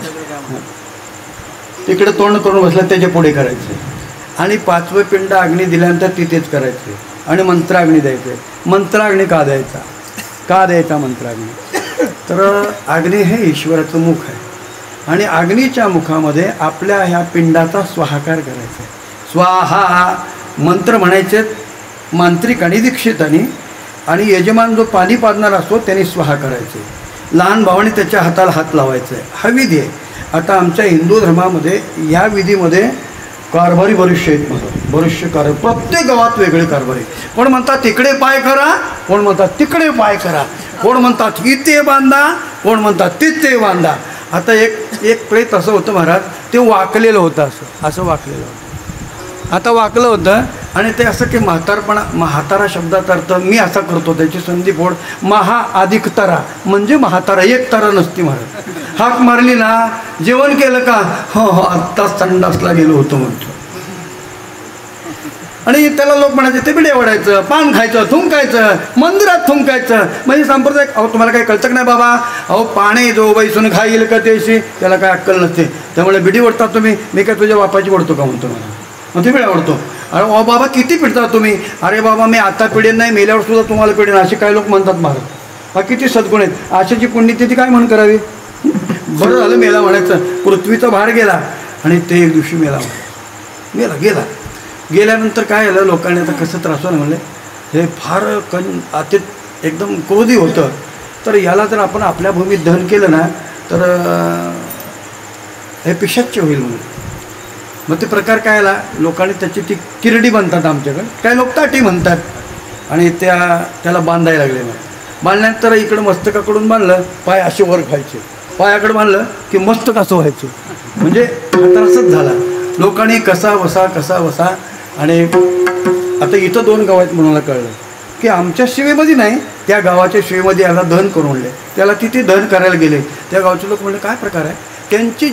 तिकडे तोंड करून बसलं त्याच्या पुढे करायचे आणि 5वं पिंड अग्नी दिल्यानंतर तिथेच करायचे आणि मंत्राग्नी द्यायचे. मंत्राग्नी का द्यायचा? का द्यायचा मंत्राग्नी? तर अग्नी हे ईश्वराचं मुख आहे आणि अग्नीच्या मुखामध्ये आपल्या ह्या पिंडाचा स्वाहाकार करायचा. स्वाहा मंत्र म्हणायचे मांत्रिक आणि दीक्षितांनी, आणि यजमान जो पाणी पाजणार असतो त्याने स्वाहा करायचे. लहान भावाने त्याच्या हाताला हात लावायचा आहे. हा विधी आहे. आता आमच्या हिंदू धर्मामध्ये या विधीमध्ये कारभारी बरेचसे आहेत. म्हणतात बरेचसे प्रत्येक गावात वेगळे कारभारी. कोण म्हणतात तिकडे पाय करा, कोण म्हणतात तिकडे पाय करा, कोण म्हणतात इथे बांधा, कोण म्हणतात तिथे बांधा. आता एक प्रेत असं होतं महाराज, ते वाकलेलं होतं, असं वाकलेलं होतं. आता वाकलं होतं आणि ते असं की म्हातारा शब्दाचा अर्थ मी असा करतो, त्याची संधी फोड. महा अधिक तरा म्हणजे म्हातारा, एक तरा नसती महाराज. हाक मारली ना, जेवण केलं का? हो आत्ताच संडासला गेलो होतो म्हणतो. आणि त्याला लोक म्हणायचे ते बिडे ओढायचं, पान खायचं, थुंकायचं, मंदिरात थुंकायचं. म्हणजे संप्रदाय. अहो तुम्हाला काही कळतं नाही बाबा, अहो पाणी जो बैसून खाईल का त्याशी, त्याला काय अक्कल नसते. त्यामुळे बिडी ओढतात तुम्ही. मी काय तुझ्या बापाची ओढतो का म्हणतो मला, मग ती बिड्या ओढतो. अरे ओ बाबा किती पिढता तुम्ही? अरे बाबा मी आता पिढेन नाही, मेल्यावर सुद्धा तुम्हाला पिढेन, असे काही लोक म्हणतात महाराज. हा किती सद्गुण आहेत. आशाची पुण्यतिथी काय म्हणून करावी? बरं झालं मेला म्हणायचं. पृथ्वीचा भार गेला आणि ते एक दिवशी मेला गेल्यानंतर काय झालं, लोकांनी आता कसं त्रास होणं म्हणले, हे फार अति एकदम क्रोधी होतं. तर याला जर आपण आपल्या भूमीत दहन केलं ना तर हे पिशाच्य होईल म्हणून. मग ते प्रकार काय आला, लोकांनी त्याची ती किरडी बांधतात आमच्याकडे, काय लोक ताटी म्हणतात, आणि त्याला बांधायला लागले. मग बांधल्यानंतर इकडं मस्तकाकडून बांधलं, पाय असे वर खायचे, पायाकडे बांधलं की मस्तक असं व्हायचं. म्हणजे त्रासच झाला. लोकांनी कसा बसा. आणि आता इथं 2 गाव आहेत म्हणून मला कळलं की आमच्या शिवेमध्ये नाही, त्या गावाच्या शिवेमध्ये याला दहन करून आणले. त्याला तिथे दहन करायला गेले. त्या गावचे लोक म्हणले काय प्रकार आहे, त्यांची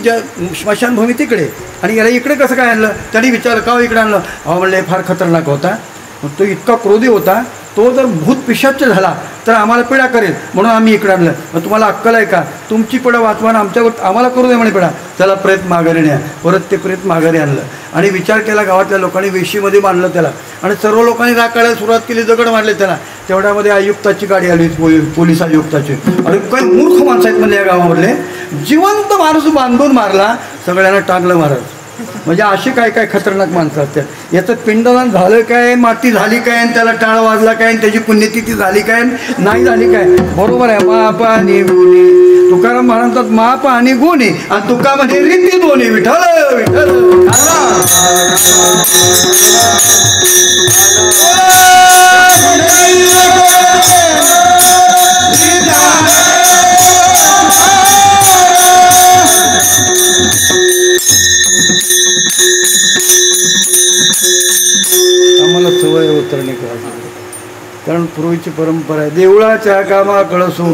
स्मशानभूमी तिकडे आणि याला इकडे कसं काय आणलं. त्यांनी विचारलं का इकडे आणलं. अहो म्हणले फार खतरनाक होता. मग तो इतका क्रोधी होता, तो जर भूत पिशाच्य झाला तर आम्हाला पिढा करेल म्हणून आम्ही इकडे आणलं. मग तुम्हाला अक्कल आहे का, तुमची पिढा वाचवान आमच्यावर आम्हाला करू दे म्हणे पिढा. त्याला प्रेत माघारी न्या. परत ते प्रेत माघारी आणलं आणि विचार केला. गावातल्या लोकांनी वेशीमध्ये बांधलं त्याला आणि सर्व लोकांनी राग काढायला सुरुवात केली, दगड मारले त्याला. तेवढ्यामध्ये आयुक्ताची गाडी आली, पोलीस आयुक्ताची. अरे काही मूर्ख माणसं आहेत म्हणजे या गावामधले. जिवंत माणूस बांधून मारला, सगळ्यांना टांगलं महाराज. म्हणजे अशी काय खतरनाक माणसं असतात. याचं पिंडदान झालं काय, माती झाली काय, आणि त्याला टाळ वाजला काय, आणि त्याची पुण्यतिथी झाली काय नाही झाली काय. बरोबर आहे. माप आणि गुणी. तुकाराम म्हणतात माप आणि गुणी, आणि तुका म्हणजे रीती दोन्ही. विठ्ठल आम्हाला सवय उतरणे करायची, कारण पूर्वीची परंपरा आहे. देवळाच्या कामा कळसू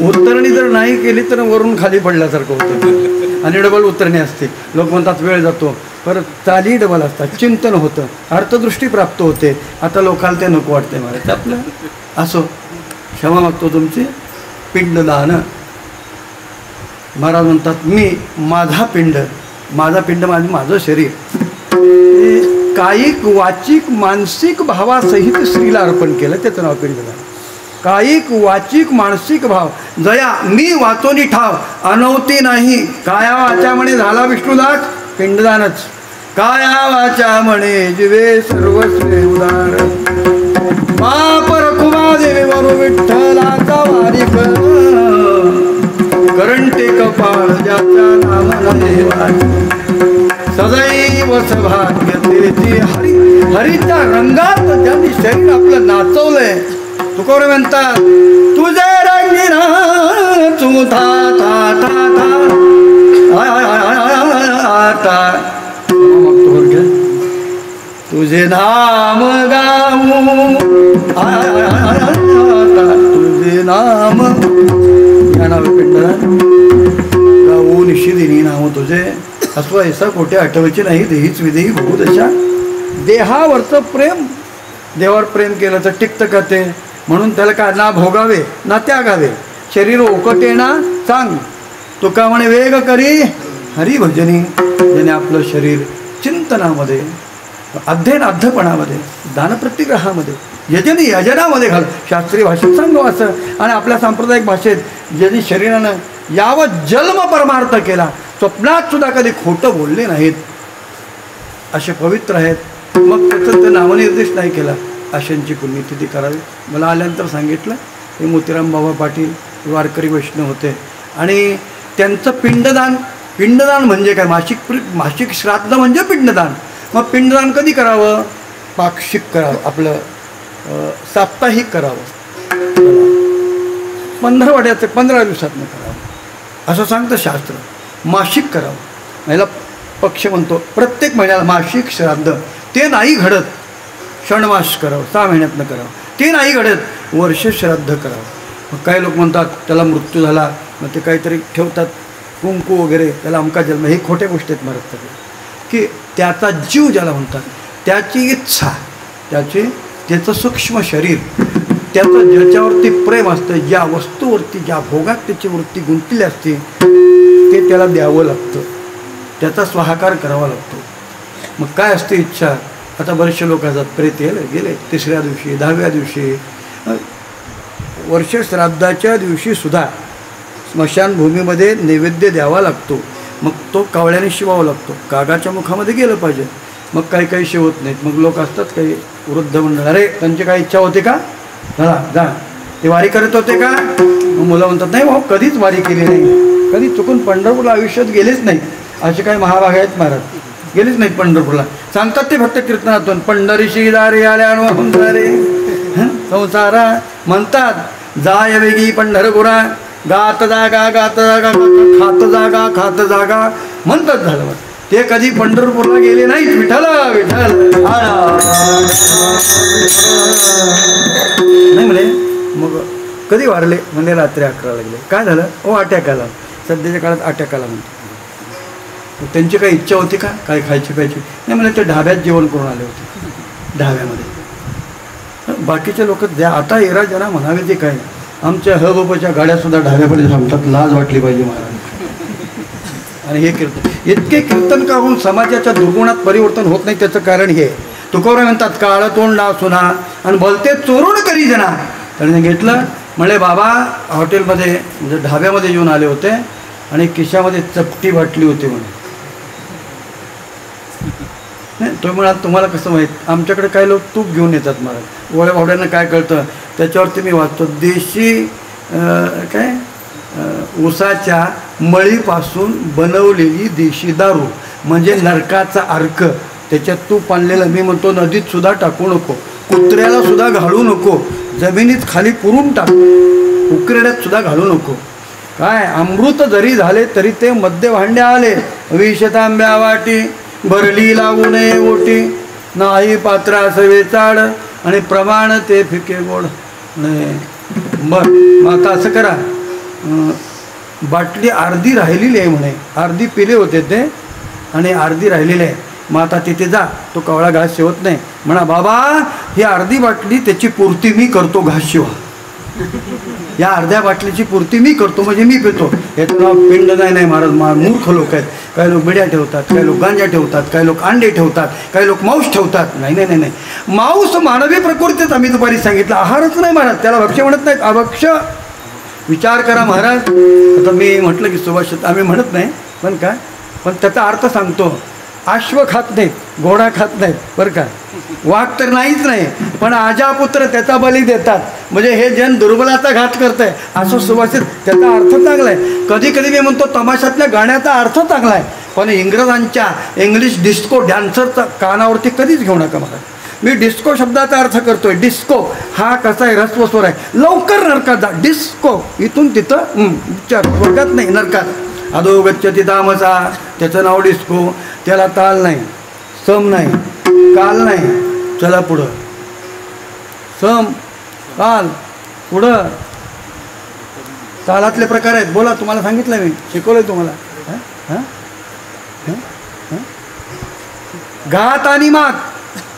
उतरणी जर नाही केली तर वरून खाली पडल्यासारखं होतं आणि डबल उतरणी असते. लोक म्हणतात वेळ जातो, परत चाली डबल असतात, चिंतन होतं, अर्थदृष्टी प्राप्त होते. आता लोकांना ते नको वाटते महाराज. आपलं असो, क्षमा मागतो तुमची. पिंडदान महाराज म्हणतात मी माझा पिंड म्हणजे माझं शरीर कायिक वाचिक मानसिक भावासहित श्रीला अर्पण केलं, त्याचं नाव पिंडदान. कायिक वाचिक मानसिक भाव जया मी वाचोनी ठाव अनवती नाही. काया वाचा म्हणे झाला विष्णुदास पिंडदानच. काया वाचा म्हणे जीवे सर्वस्वे उदार. माप रखुमा देवी वरु विठ्ठलाचा वारिक. करंटे कपाळ ज्याच्या नामाला देवाची. सदैव सौभाग्य तेची हरीच्या रंगात ज्यांनी शरीर आपलं नाचवलंय. तुकोरे म्हणतात तुझे रंगीना चुथा था था था तुझे नाम गाऊ तुझे नाम या नाव पिंडदान गाऊ निशिदिनी नाव तुझे. अस्व ऐसा कोठे आठवायचे नाही. देहीच विदेही बहुदशा. देहावरचं प्रेम देवावर प्रेम केलं तर टिकतं का ते? म्हणून त्याला काय ना भोगावे ना त्यागावे, शरीर ओकटे ना चांग. तुका म्हणे वेग करी हरिभजनी. ज्याने आपलं शरीर चिंतनामध्ये, अध्ययन अध्यपणामध्ये, दानप्रतिग्रहामध्ये, यजनी यजनामध्ये घाल. शास्त्रीय भाषेत सांगू असं. आणि आपल्या सांप्रदायिक भाषेत ज्यांनी शरीरानं यावं जन्म परमार्थ केला, स्वप्नात सुद्धा कधी खोटं बोलले नाहीत, असे पवित्र आहेत. मग त्याचं ते नामनिर्देश नाही केला, अशांची पुण्यतिथी करावी. मला आल्यानंतर सांगितलं हे मोतीराम बाबा पाटील वारकरी वैष्णव होते आणि त्यांचं पिंडदान म्हणजे काय? मासिक श्राद्ध म्हणजे पिंडदान. मग पिंडदान कधी करावं? पाक्षिक करावं, आपलं साप्ताहिक करावं, 15 दिवसातनं करावं असं सांगतं शास्त्र. मासिक करावं, याला पक्ष म्हणतो. प्रत्येक महिन्याला मासिक श्राद्ध. ते नाही घडत षण्मास करावं, 6 महिन्यातनं करावं. ते नाही घडत वर्ष श्राद्ध करावं. मग काही लोक म्हणतात त्याला मृत्यू झाला, मग ते काहीतरी ठेवतात कुंकू वगैरे, त्याला अमका जन्म. हे खोट्या गोष्टी आहेत महाराज. की त्याचा जीव ज्याला म्हणतात, त्याची इच्छा, त्याचं सूक्ष्म शरीर, त्याचं ज्याच्यावरती प्रेम असतं, ज्या वस्तूवरती, ज्या भोगात त्याची वृत्ती गुंतलेली असते, ते त्याला द्यावं लागतं, त्याचा स्वाहाकार करावा लागतो. मग काय असते इच्छा? आता बरेचसे लोक असतात प्रेत गेले 3ऱ्या दिवशी, 10व्या दिवशी, वर्ष श्राद्धाच्या दिवशीसुद्धा स्मशानभूमीमध्ये नैवेद्य द्यावा लागतो. मग तो कावळ्याने शिवावा लागतो, कागाच्या मुखामध्ये गेलं पाहिजे. मग काही शिवत नाहीत. मग लोक असतात काही वृद्ध मंडळ, अरे त्यांची काय इच्छा होते का? जा ते वारी करत होते का? मग मुलं म्हणतात नाही भाऊ, कधीच वारी केली नाही, कधी चुकून पंढरपूरला आयुष्यात गेलेच नाही. असे काही महाभाग आहेत महाराज, गेलेच नाहीत पंढरपूरला. सांगतात ते फक्त कीर्तनातून, पंढरीशी दारे आल्या रे संसारा. म्हणतात जाय वेगी पंढरपुरा, गात जागा खात जागा म्हणतात. झालं ते कधी पंढरपूरला गेले नाहीत. विठ्ठल नाही म्हणे. मग कधी वारले? म्हणजे रात्री 11 गेले. काय झालं? अटॅक आला. सध्याच्या काळात अटॅक आला म्हणतो. त्यांची काही इच्छा होती का काय खायची प्यायची? नाही म्हणजे ते ढाब्यात जेवण करून आले होते, ढाब्यामध्ये. बाकीचे लोक द्या आता येरा जना म्हणावे ते काय. आमच्या हबच्या गाड्यासुद्धा ढाब्यामध्ये थांबतात. लाज वाटली पाहिजे महाराज. आणि हे कीर्तन, इतके कीर्तन करून समाजाच्या दुर्गुणात परिवर्तन होत नाही. त्याचं कारण हे तुकोबराय म्हणतात, काळ तोंडा सुना आणि भलते चोरून करी जना. त्याने घेतलं म्हणले बाबा हॉटेलमध्ये म्हणजे ढाब्यामध्ये येऊन आले होते आणि खिशामध्ये चपटी बाटली होती म्हणे. नाही तो म्हणाल तुम्हाला कसं माहीत? आमच्याकडे काही लोक तूप घेऊन येतात महाराज. ओळ्या भावड्यांना काय कळतं त्याच्यावरती मी वाचतो, देशी ऊसाच्या मळीपासून बनवलेली देशी दारू म्हणजे नरकाचा अर्क. त्याच्यात तूप आणलेलं. मी म्हणतो नदीत सुद्धा टाकू नको, कुत्र्याला सुद्धा घालू नको, जमिनीत खाली पुरून टाक, उकरड्यात सुद्धा घालू नको. काय अमृत जरी झाले तरी ते मध्य भांड्या आले. विषतांब्या वाटी भरली लागू नये ओटी, नाही पात्रा सवे चाड आणि प्रमाण ते फिके गोड. बर मग आता असं करा, बाटली अर्धी राहिलेली आहे म्हणे, अर्धी पिले होते ते आणि अर्धी राहिलेली आहे. मग आता तिथे जा, तो कवळा घास शिवत नाही. म्हणा बाबा ही अर्धी बाटली त्याची पूर्ती मी करतो, घास शिवा. या अर्ध्या बाटलीची पूर्ती मी करतो म्हणजे मी पितो. याचं नाव पिंड नाही महाराज. मूर्ख लोक आहेत. काही लोक बिड्या ठेवतात, काही लोक गांजा ठेवतात, काही लोक अंडे ठेवतात, काही लोक मांस ठेवतात. नाही मांस मानवी प्रकृतीच आम्ही दुपारी सांगितलं, आहारच नाही महाराज. त्याला भक्ष्य म्हणत नाहीत, अभक्ष्य. विचार करा महाराज. आता मी म्हटलं की सुभाषित आम्ही म्हणत नाही, पण काय, पण त्याचा अर्थ सांगतो. अश्व खात नाहीत, घोडा खात नाहीत बरं का, वाघ तर नाहीच नाही, पण आजापुत्र त्याचा बली देतात. म्हणजे हे जन दुर्बलाचा घात करत आहे असं सुभाषित. त्याचा अर्थ चांगला आहे. कधी कधी मी म्हणतो तमाशातल्या गाण्याचा अर्थ चांगला आहे, पण इंग्रजांच्या इंग्लिश डिस्को डॅन्सरचा कानावरती कधीच घेऊ नका मला. मी डिस्को शब्दाचा अर्थ करतोय. डिस्को हा कसा आहे, रस्व स्वर आहे. लवकर नरकात जा. डिस्को इथून तिथं विचार वर्गात नाही, नरकात. अधो गच्छति तामसा, त्याचं नाव डिस्को. त्याला ताल नाही, सम नाही, काल नाही. चला पुढं, सम काल पुढं. तालातले प्रकार आहेत. बोला, तुम्हाला सांगितलं मी, शिकवलंय तुम्हाला. घात आणि माग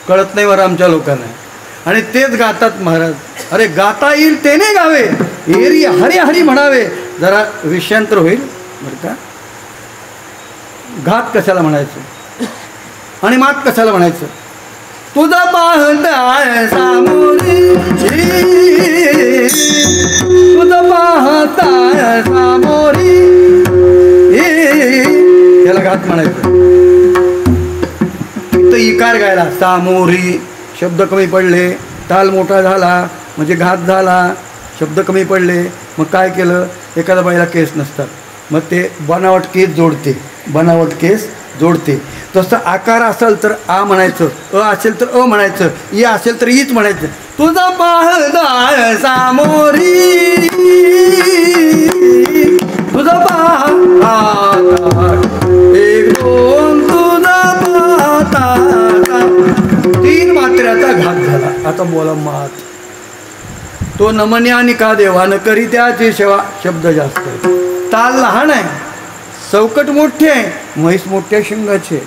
कळत नाही बरं आमच्या लोकांना. आणि तेच गातात महाराज. अरे गाता येईल तेने गावे, एरी हरी हरी म्हणावे. जरा विषयांतर होईल बरं का. घात कशाला म्हणायचं आणि मात कशाला म्हणायचं. तुझा पाहता सामोरी, तुझा पाहता सामोरी, याला घात म्हणायचं. इथं इकार गायला सामोरी, शब्द कमी पडले, ताल मोठा झाला म्हणजे घात झाला, शब्द कमी पडले. मग काय केलं, एखाद्या बाईला केस नसतात, मग ते बनावट केस जोडते, बनावट केस जोडते. तसं आकार असेल तर आ म्हणायचं, अ असेल तर अ म्हणायचं, इ असेल तर ईच म्हणायचं. तुझा पाहता सामोरी, तुझा पाहता एक दोन, तुझा पाहता. 3 मात्र्याचा घात झाला. आता बोला मात. तो नमन्यानी का देवा न करी त्याची सेवा. शब्द जास्त आहे, ताल लहान आहे, चौकट मोठी आहे, म्हैस मोठ्या शिंगाची आहे.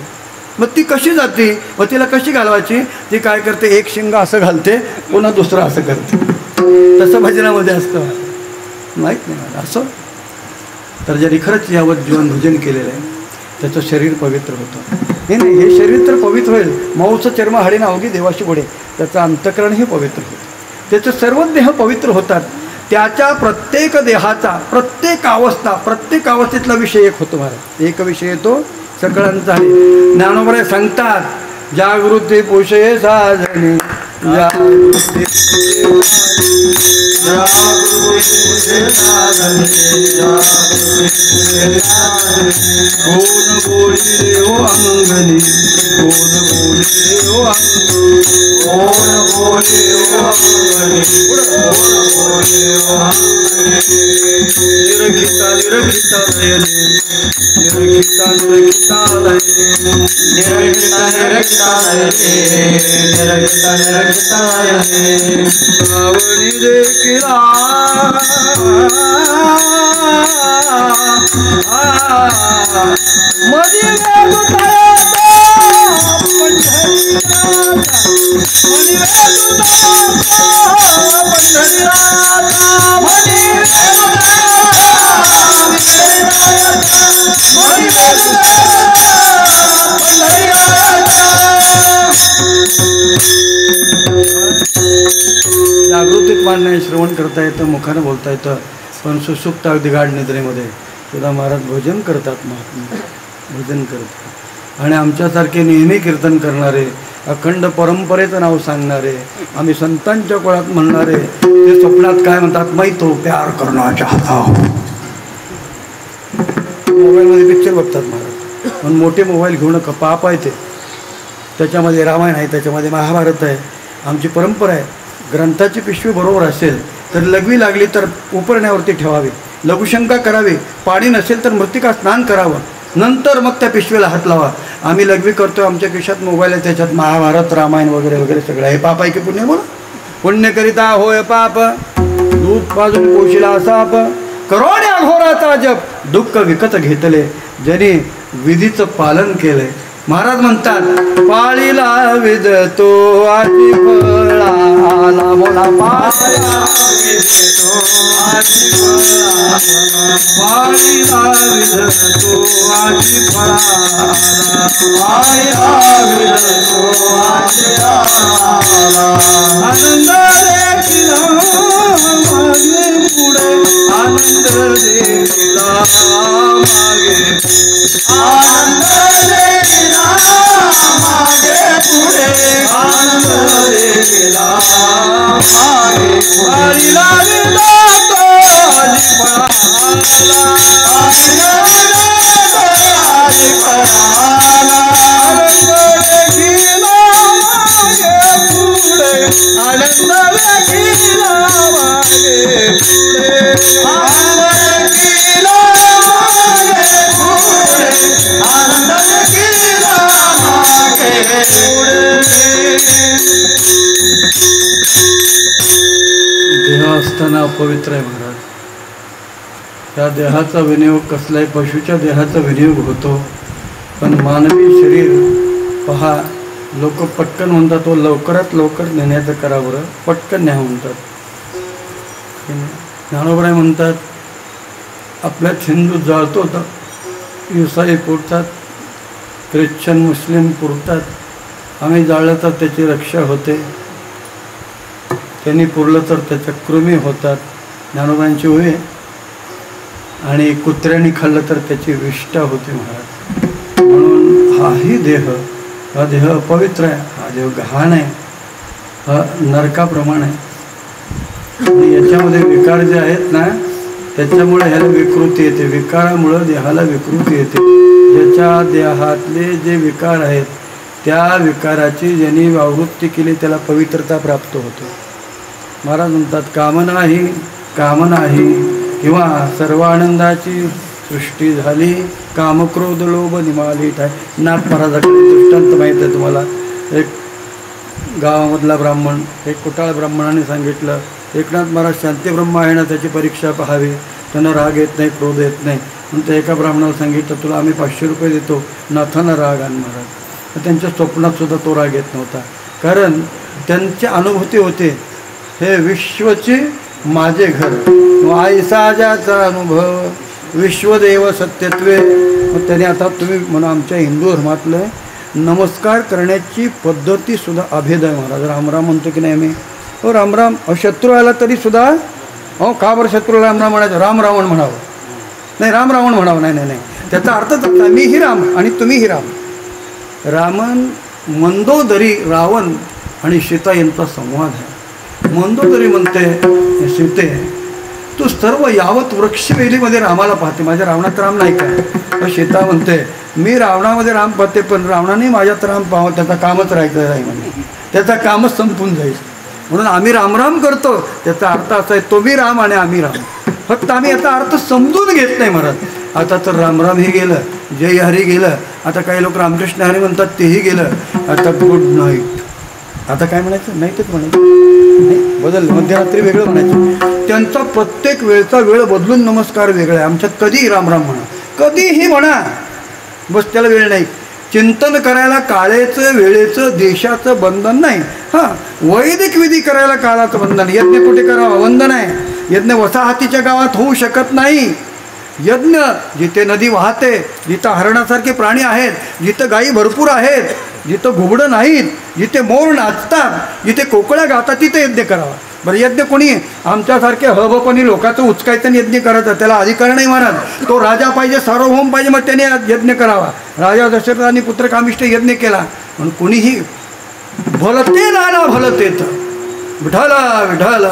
मग ती कशी जाते, मग तिला कशी घालवायची. ती काय करते, एक शिंग असं घालते, पुन्हा दुसरं असं करते. तसं भजनामध्ये असतं, माहीत नाही मला असं. तर ज्यांनी खरंच यावत जीवन भजन केलेलं आहे त्याचं शरीर पवित्र होतं. नाही हे शरीर तर पवित्र होईल, मांस चर्म हाडीन अवघी देवाशी पुढे, त्याचं अंतःकरणही पवित्र होतं, त्याचे सर्व देह पवित्र होतात. त्याच्या प्रत्येक देहाचा प्रत्येक अवस्थेतला विषय एक होतो महाराज. एक विषय येतो सगळ्यांचा. ज्ञानोबा सांगतात जागृती पुषे साधने, जागृती कोण बोले ओ अंगणी, कोण बोले ओ अंगणी, कोण बोले ओ अंगणी, कोण बोले ओ अंगणी. निरखिता निरखिता नयने, निरखिता निरखिता नयने, निरखिता निरखिता नयने, निरखिता निरखिता नयने. श्रावणी देखिला मधी जागृतीत मानणे, श्रवण करता येतं, मुखानं बोलता येतं, पण सुसुप्त अगदी गाढ निद्रेमध्ये सुद्धा महाराज भजन करतात. महात्मा भजन करतात. आणि आमच्यासारखे नेहमी कीर्तन करणारे, अखंड परंपरेचं नाव सांगणारे, आम्ही संतांच्या कुळात म्हणणारे, ते स्वप्नात काय म्हणतात, मै तो प्यार करना चाहता हूं. मोबाईलमध्ये पिक्चर बघतात महाराज, पण मोठे मोबाईल घेऊ नका, पाप आहे ते. त्याच्यामध्ये रामायण आहे, त्याच्यामध्ये महाभारत आहे. आमची परंपरा आहे, ग्रंथाची पिशवी बरोबर असेल तर लघवी लागली तर उपरण्यावरती ठेवावी, लघुशंका करावी, पाणी नसेल तर मृत्तिका स्नान करावं, नंतर मग त्या पिशवीला हात लावा. आम्ही लघवी करतो, आमच्या खिशात मोबाईल आहे, त्याच्यात महाभारत रामायण वगैरे वगैरे सगळं. हे पाप आहे की पुण्य. बोला पुण्यकरिता होय पाप, दूध पाजून पोशिला साप, करोड्या घोराचा जप, दुःख विकत घेतले, ज्याने विधीचं पालन केलंय. महाराज म्हणतात पाळीला विजतो आजी फळाला, मोला पाळीला विजतो आजी फळाला, पाळीला विजतो आजी फळाला, पाळीला विजतो आजी फळाला. आनंद देखिला मागे पुढे, आनंद देखिला मागे, आनंद देखिला मागे पुढे, आनंद देखिला मागे. पाळीला विजतो आजी फळाला, पाळीला विजतो आजी फळाला, आनंद देखिला मागे पुढे, आनंद देखिला मागे पुढे, आनंद देखिला मागे पुढे, आनंद देखिला मागे पुढे. देह असताना अपवित्र आहे महाराज. त्या देहाचा विनियोग कसलाही पशुच्या देहाचा विनियोग होतो, पण मानवी शरीर पहा लोक पटकन म्हणतात तो लवकरात लवकर नेण्याचं करा बरं, पटकन न्या म्हणतात. ज्ञानोबराय म्हणतात आपल्यात हिंदू जळतो तर इसाई पुरतात, ख्रिश्चन मुस्लिम पुरतात, आम्ही जाळलं तर त्याची रक्षा होते, त्यांनी पुरलं तर त्याच्या कृमी होतात. ज्ञानोबांची होय. आणि कुत्र्यांनी खाल्लं तर त्याची विष्ठा होते महाराज. म्हणून हाही देह, हा देह अपवित्र आहे, हा देह घाण आहे, हा नरकाप्रमाणे आहे. आणि याच्यामध्ये विकार जे आहेत ना त्याच्यामुळे ह्याला विकृती येते. विकारामुळं देहाला विकृती येते. ज्याच्या देहातले जे विकार आहेत त्या विकाराची ज्यांनी आवृत्ती केली त्याला पवित्रता प्राप्त होते. महाराज म्हणतात कामना ही किंवा सर्व आनंदाची सृष्टी झाली, कामक्रोध लोभ निमालित आहे. नाथ महाराजाकडे दृष्टांत माहीत आहे तुम्हाला. एक गावामधला ब्राह्मण, एक कुटाळ ब्राह्मणाने सांगितलं एकनाथ महाराज शांतीब्रह्म आहे ना, त्याची परीक्षा पाहावी, त्यांना राग येत नाही, क्रोध येत नाही. म्हणून त्या एका ब्राह्मणाला सांगितलं तुला आम्ही 500 रुपये देतो, नाथांना राग आण महाराज. तर त्यांच्या स्वप्नात सुद्धा तो राग येत नव्हता, कारण त्यांची अनुभूती होते हे विश्वचे माझे घर, ऐसा ज्याचा अनुभव विश्वदेव सत्यत्वे. मग त्याने आता तुम्ही म्हणा आमच्या हिंदू धर्मातलं नमस्कार करण्याची पद्धतीसुद्धा अभेद आहे महाराज. रामराम म्हणतो की नाही आम्ही, हो रामराम. शत्रू आला तरी सुद्धा हो का बरं शत्रूला रामराम म्हणायचं, राम रावण म्हणावं नाही, राम रावण म्हणावं नाही नाही नाही. त्याचा अर्थच होता मीही राम आणि तुम्हीही राम. रामन मंदोदरी रावण आणि सीता यांचा संवाद आहे. मंदोदरी म्हणते सीते तू सर्व यावत वृक्षवेलीमध्ये रामाला पाहते, माझ्या रावणात राम नाही काय. सीता म्हणते मी रावणामध्ये राम पाहते पण रावणाने माझ्यात राम पाहावं, त्याचा कामच राहायचं नाही म्हणजे, त्याचा कामच संपून जाईल. म्हणून आम्ही रामराम करतो, त्याचा अर्थ असा आहे तुम्ही राम आणि आम्ही राम. फक्त आम्ही याचा अर्थ समजून घेत नाही महाराज. आता तर रामराम हे गेलं, जय हरी गेलं, आता काही लोक रामकृष्ण हरी म्हणतात तेही गेलं. आता गुड नाईट, आता काय म्हणायचं नाही तेच म्हणायचं नाही, बदललं. मध्यरात्री वेगळं म्हणायचं. त्यांचा प्रत्येक वेळचा वेळ बदलून नमस्कार वेगळा आहे. आमच्यात कधीही रामराम म्हणा, कधीही म्हणा, बस त्याला वेळ नाही. चिंतन करायला काळेचं वेळेचं देशाचं बंधन नाही. हां, वैदिक विधी करायला काळाचं बंधन. यज्ञ कुठे करावा बंधन आहे. यज्ञ वसाहतीच्या गावात होऊ शकत नाही. यज्ञ जिथे नदी वाहते, जिथं हरणासारखे प्राणी आहेत, जिथं गायी भरपूर आहेत, जिथं घुबडं नाहीत, जिथे मोर नाचतात, जिथे कोकळ्या गातात तिथे यज्ञ करावा. बरं यज्ञ कोणी आमच्यासारखे हबपणी लोकांचं उचकायचं आणि यज्ञ करायचं त्याला अधिकार नाही महाराज. तो राजा पाहिजे, सार्वभौम पाहिजे, मग त्याने यज्ञ करावा. राजा दशरथांनी पुत्र कामिष्ठ यज्ञ केला. म्हणून कोणीही भलते नाना भलतेत विठाला विठाला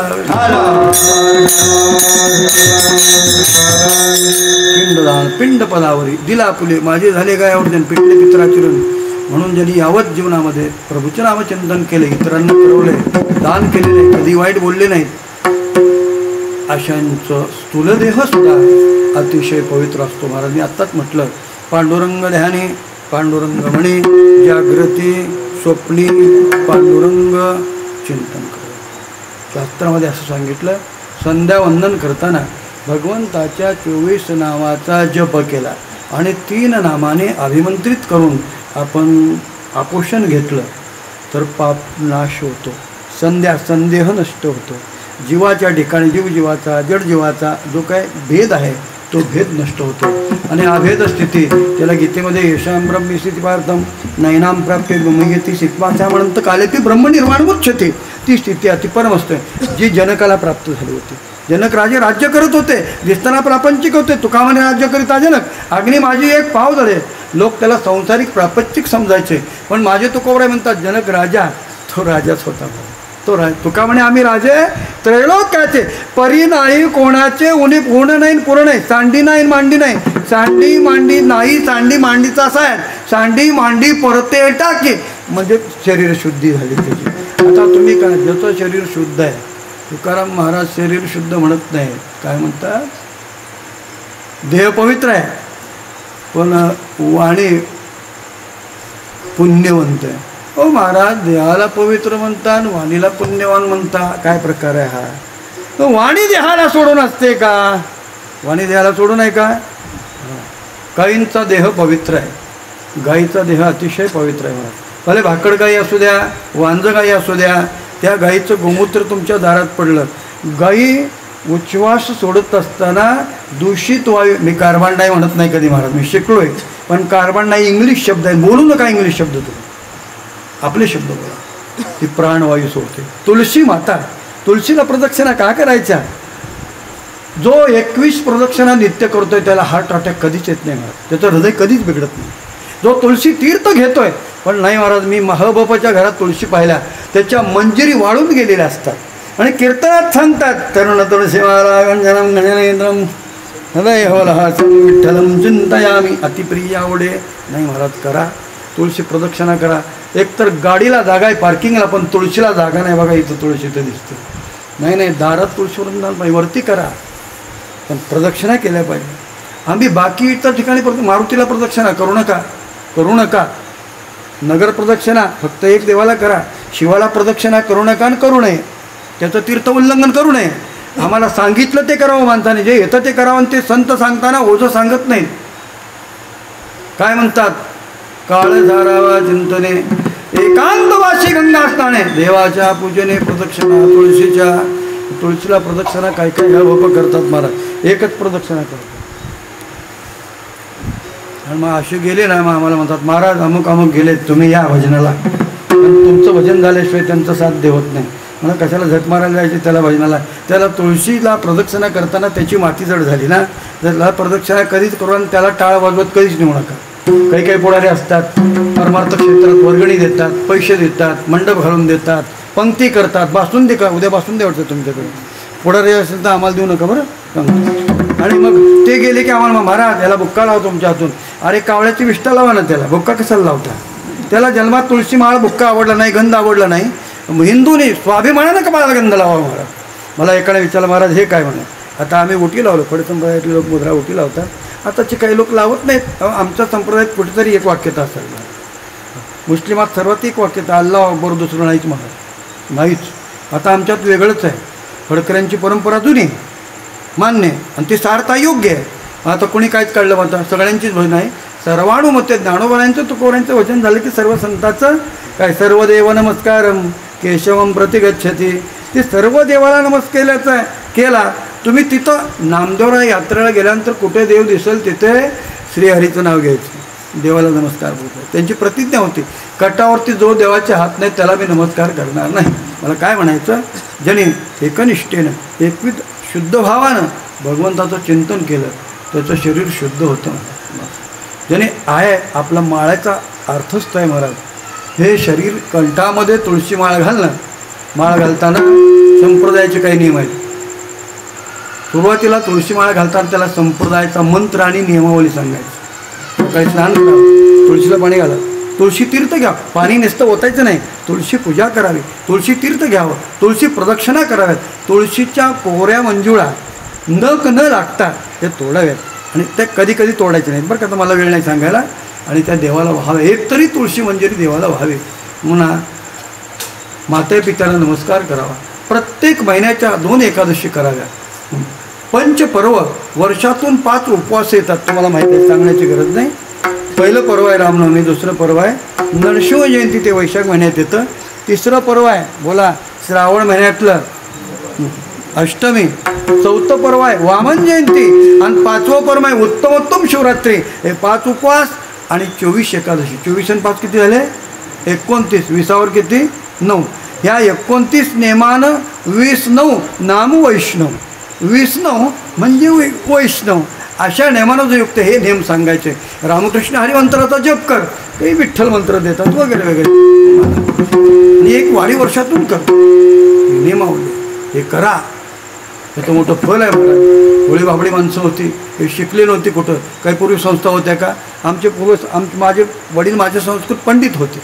पिंडदान पिंड पदावरी दिला फुले माझे झाले गायावर पिटले पित्राचिरून. म्हणून ज्यांनी यावत जीवनामध्ये प्रभूचे नामचिंतन केले, इतरांना करवले, दान केलेले, कधी वाईट बोलले नाहीत, अशांचं स्थूलदेह सुद्धा अतिशय पवित्र असतो. महाराजांनी आत्ताच म्हटलं पांडुरंग ध्यानी पांडुरंग म्हणे जागृती स्वप्नी पांडुरंग चिंतन कर. शास्त्रामध्ये असं सांगितलं संध्यावंदन करताना भगवंताच्या 24 नावाचा जप केला आणि 3 नामाने अभिमंत्रित करून आपण आपोषण घेतलं तर पाप नाश होतो. संदेह नष्ट होतो. जीवाच्या ठिकाणी जीवाचा जड जीवाचा जो काय भेद आहे तो भेद नष्ट होतो. आणि अभेद स्थिती त्याला गीतेमध्ये येशां ब्रह्म स्थितीपार्थम नैनाम प्राप्य ब्रह्मयती सित्वाचा म्हणत काले ती ब्रह्मनिर्वाण मुच्छते. ती स्थिती अतिपरम असते जी जनकाला प्राप्त झाली होती. जनक राजे राज्य करत होते, दिसताना प्रापंचिक होते, तुकामाने राज्य करीता जनक. अग्नी माझी एक पाव जळे. लोक त्याला संसारिक प्रापंचिक समजायचे, पण माझे तुकोबराय म्हणतात जनक राजा तो राजाच होता. तो तुका म्हणे आम्ही राजे त्रैलोक्याचे परी नाही कोणाचे उणी पूर्ण नाही पुरं नाही. सांडी नाही मांडी नाही. सांडी मांडी नाही, सांडी मांडीचा असा आहे सांडी मांडी परते टाके म्हणजे शरीर शुद्धी झाली त्याची. आता तुम्ही काय ज्याचं शरीर शुद्ध आहे, तुकाराम महाराज शरीर शुद्ध म्हणत नाही, काय म्हणतात देह पवित्र आहे पण वाणी पुण्यवंत आहे. ओ महाराज देहाला पवित्र म्हणता आणि वाणीला पुण्यवान म्हणता, काय प्रकार आहे हा. तो वाणी देहाला सोडून असते का? वाणी देहाला सोडून आहे का? गायींचा देह पवित्र आहे, गायीचा देह अतिशय पवित्र आहे महाराज. भले भाकड गाई असू द्या, वांज गाई असू द्या, त्या गाईचं गोमूत्र तुमच्या दारात पडलं, गाई उच्छ्वास सोडत असताना दूषित वायू, मी कार्बन डाय म्हणत नाही कधी महाराज, मी शिकलो आहे, पण कार्बन डाय इंग्लिश शब्द आहे, बोलू नका इंग्लिश शब्द, तुम्ही आपले शब्द बोला. ती प्राणवायू सोडते. तुळशी माता, तुळशीला प्रदक्षिणा का करायच्या? जो 21 प्रदक्षिणा नित्य करतोय त्याला हार्ट अटॅक कधीच येत नाही महाराज, त्याचं हृदय कधीच बिघडत नाही. जो तुळशी तीर्थ घेतोय, पण नाही महाराज, मी महबापाच्या घरात तुळशी पाहिल्या, त्याच्या मंजिरी वाळून गेलेल्या असतात आणि कीर्तनात सांगतात, तरुण तुळशीमाला गंजनम गणनेंद्रम हृदय होलहासम विठ्ठलम चिंतयामी, अतिप्रिय आवडे. नाही महाराज, करा तुळशी प्रदक्षिणा करा. एकतर गाडीला जागा आहे पार्किंगला, पण तुळशीला जागा नाही. बघा इथं तुळशी तर दिसते. नाही दारात तुळशीवरून वरती करा, पण प्रदक्षिणा केल्या पाहिजे. आम्ही बाकी इतर ठिकाणी मारुतीला प्रदक्षिणा करू नका. नगर प्रदक्षिणा फक्त एक देवाला करा. शिवाला प्रदक्षिणा करू नका आणि करू नये, त्याचं तीर्थ उल्लंघन करू नये. आम्हाला सांगितलं ते करावं माणसाने, जे येतं ते करावं. आणि ते संत सांगताना ओझं सांगत नाहीत. काय म्हणतात? काळ धारावा चिंतने एकांतवासी गंगा स्नाने, देवाच्या पूजने प्रदक्षिणा. तुळशीला प्रदक्षिणा काय काय ह्या लोक करतात महाराज, एकच प्रदक्षिणा करतात. आणि मग असे गेले ना, मग आम्हाला म्हणतात महाराज अमुक गेले, तुम्ही या भजनाला. पण तुमचं भजन झाल्याशिवाय त्यांचा साथ देवत नाही. मला कशाला झट मारायला जायची त्याला भजनाला? त्याला तुळशीला प्रदक्षिणा करताना त्याची माती जड झाली ना, त्याला प्रदक्षिणा कधीच करू आणि त्याला टाळ वाजवत कधीच नेऊ नका. काही पुढारी असतात, परमार्थ क्षेत्रात वर्गणी देतात, पैसे देतात, मंडप घालून देतात, पंक्ती करतात, बासुंदी का उद्या बासुंदी वाटतं तुमच्याकडे. पुढारी असेल तर आम्हाला देऊ नका बरं. आणि मग ते गेले की आम्हाला महाराज याला बुक्का लावा तुमच्या हातून. अरे कावळ्याची विष्ठा लावा ना, त्याला बुक्का कशाला लावता? त्याला जन्मात तुळशी माळ बुक्का आवडला नाही, गंध आवडला नाही. हिंदूने स्वाभिमानानं का मला गंध लावा महाराज? मला एकाने विचारलं महाराज हे काय म्हणा. आता आम्ही ओटी लावलो, फड संप्रदायातले लोक मुद्रा ओटी लावतात, आताचे काही लोक लावत नाहीत. आमच्या संप्रदायात कुठेतरी एक वाक्यता असेल. मुस्लिमात सर्वात एक वाक्यता, अल्लाह अकबर, दुसरं नाहीच महाराज, नाहीच. आता आमच्यात वेगळंच आहे. फडकऱ्यांची परंपरा जुनी मान्य आणि ती सार्थ योग्य आहे. आता कोणी काहीच काढलं म्हणतात, सगळ्यांचीच भजन आहे. सर्वानुमते ज्ञानोबांचं तुकोबांचं वचन झालं की सर्व संतांचं काय, सर्व देव नमस्कारम केशवम प्रतिगच्छती. ते सर्व देवाला नमस्काराचा केला. तुम्ही तिथं नामदेवरा यात्रेला गेल्यानंतर कुठे देव दिसेल तिथे श्रीहरीचं नाव घ्यायचं, देवाला नमस्कार बोलतो. त्यांची प्रतिज्ञा होती, कटावरती जो देवाचे हात नाही त्याला मी नमस्कार करणार नाही. मला काय म्हणायचं, ज्याने एकनिष्ठेनं एकविध शुद्ध भावानं भगवंताचं चिंतन केलं त्याचं शरीर शुद्ध होतं. ज्याने आहे आपला माळाचा अर्थच आहे महाराज. हे शरीर कंठामध्ये तुळशी माळ घालणं, माळ घालताना संप्रदायाचे काही नियम आहेत. सुरुवातीला तुळशी माळ घालताना त्याला संप्रदायाचा मंत्र आणि नियमावली सांगायची. काही स्नान करावं, तुळशीला पाणी घाला, तुळशी तीर्थ घ्या. पाणी नुसतं ओतायचं नाही, तुळशी पूजा करावी, तुळशी तीर्थ घ्यावं, तुळशी प्रदक्षिणा कराव्यात, तुळशीच्या कोऱ्या मंजुळा नख न लागता ते तोडाव्यात. आणि ते कधी कधी तोडायचे नाहीत बरं का, तर मला वेळ नाही सांगायला. आणि त्या देवाला व्हावे, एक तरी तुळशी मंजिरी देवाला व्हावे म्हणून माते पित्याला नमस्कार करावा. प्रत्येक महिन्याच्या 2 एकादशी कराव्या. पंचपर्व, वर्षातून 5 उपवास येतात, तुम्हाला माहिती आहे, सांगण्याची गरज नाही. पहिलं पर्व आहे रामनवमी, दुसरं पर्व आहे नरसिंह जयंती, ते वैशाख महिन्यात येतं. तिसरं पर्व आहे बोला श्रावण महिन्यातलं अष्टमी. चौथं पर्व आहे वामन जयंती. आणि 5वं पर्व आहे उत्तमोत्तम शिवरात्री. हे 5 उपवास आणि 24 एकादशी. 24 आणि 5 किती झाले? 29. 20वर किती? 9. ह्या 29 नेमानं 29 नाम वैष्णव. 29 म्हणजे वैष्णव. अशा नेमानं जो युक्त हे नेम सांगायचे. रामकृष्ण हरिमंत्राचा जप कर, काही विठ्ठल मंत्र देतात वगैरे वगैरे. आणि एक वारी वर्षातून कर, नेमावली हे करा. त्याचं मोठं फल आहे मला. होळी बाबडी माणसं होती, हे शिकले नव्हती कुठं. काही पूर्वी संस्था होत्या का? माझे वडील माझे संस्कृत पंडित होते.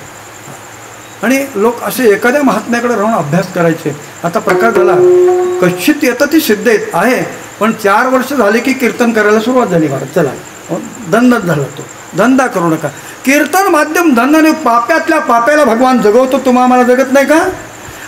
आणि लोक असे एखाद्या महात्म्याकडे राहून अभ्यास करायचे. आता प्रकार झाला, कश्चित येतं ती सिद्ध आहे, पण 4 वर्ष झाले की कीर्तन करायला सुरुवात झाली. महाराज चला धंदाच झाला, तो धंदा करू नका. कीर्तन माध्यम धंदाने पाप्यातल्या पाप्याला भगवान जगवतो. तुम्हा आम्हाला जगत नाही का?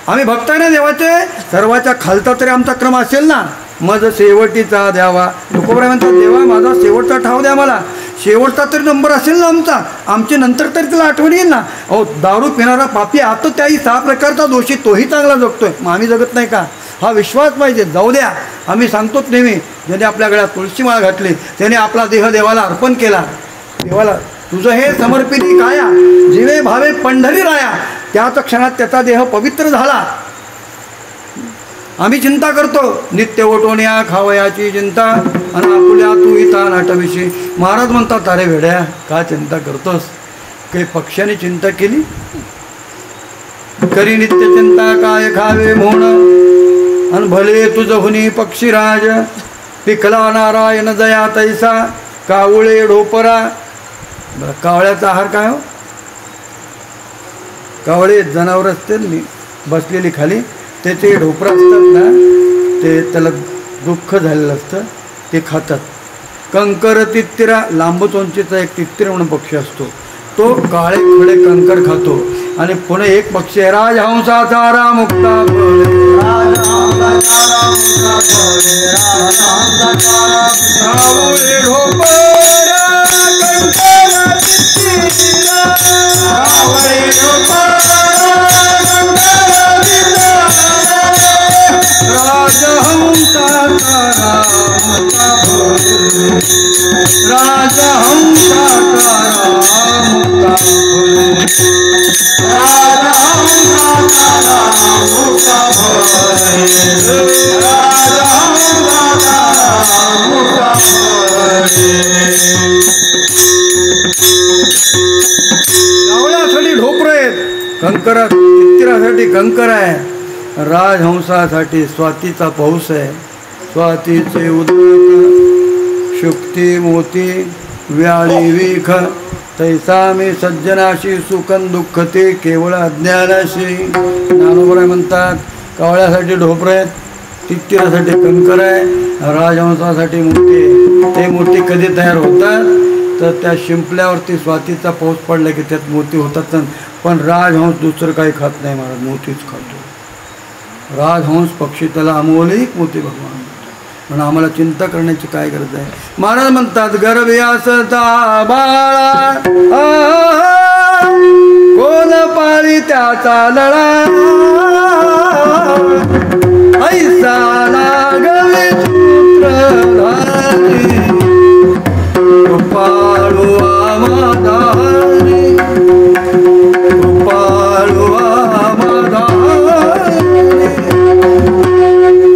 आम्ही भक्त आहे ना देवाचे. सर्वाच्या खालचा तरी आमचा क्रम असेल ना. मज शेवटीचा द्यावा. तुकोबराय म्हणतात, देवा माझा शेवटचा ठाव द्या मला. शेवटचा तरी नंबर असेल ना आमचा, आमचे नंतर तरी त्याला आठवण येईल ना. अहो दारू पिणारा पापी आता त्याही 6 प्रकारचा दोषी, तोही चांगला जगतोय, मग आम्ही जगत नाही का? हा विश्वास पाहिजे. जाऊ द्या, आम्ही सांगतोच नेहमी, ज्याने आपल्या गळ्यात तुळशी माळ घातली, त्याने आपला देह देवाला अर्पण केला. देवाला तुझं हे समर्पिती काया, जीवे भावे पंढरी राया, त्याच क्षणात त्याचा देह पवित्र झाला. आम्ही चिंता करतो नित्य ओटोण्या खावयाची चिंता, आणि आपुल्या तू इता नाटविषयी. महाराज म्हणतात, अरे वेड्या का चिंता करतोस? काही पक्ष्याने चिंता केली? करी नित्य चिंता काय खावे मोण, आणि भले तुझ हुनी पक्षीराज. पिकला नारायण दया तैसा, कावळे ढोपरा. बरं, कावळ्याचा आहार काय हो? कावळे जनावर असते बसलेली खाली, त्याचे ढोपरं असतात ना, ते त्याला दुःख झालेलं असतं, ते खातात. कंकर तित्तिरा, लांबचोंचीचा एक तित्तिर म्हणून पक्षी असतो, तो काळे खडे कंकर खातो. आणि पुणे एक पक्षी आहे राजहंसाचा रामुक्ता कावळ्यासाठी ढोपर आहेत, कंकर तित्तिरासाठी कंकर आहे, राजहंसासाठी स्वातीचा पाऊस आहे. स्वातीचे उदक शुक्ती मोती व्याळी विख, तैसा मी सज्जनाशी सुखन दुःख ते केवळ अज्ञानाशी. ज्ञानोबराय म्हणतात, कावळ्यासाठी ढोपर आहेत, तित्तिरासाठी कंकर आहे, राजहंसासाठी मोती. ते मोती कधी तयार होतात तर त्या शिंपल्यावरती स्वातीचा पाऊस पडला की त्यात मोती होतात. पण राजहंस दुसरं काही खात नाही महाराज, मोतीच खातो. राजहंस पक्षी त्याला अमोलिक मोती भगवान. म्हणून आम्हाला चिंता करण्याची काय गरज आहे? महाराज म्हणतात, गर्भी असता बाळा कोण पाळी त्याचा लळा, ऐसा लागले सूत्रधारी, कृपाळू आमाधारी, कृपाळू आमाधारी.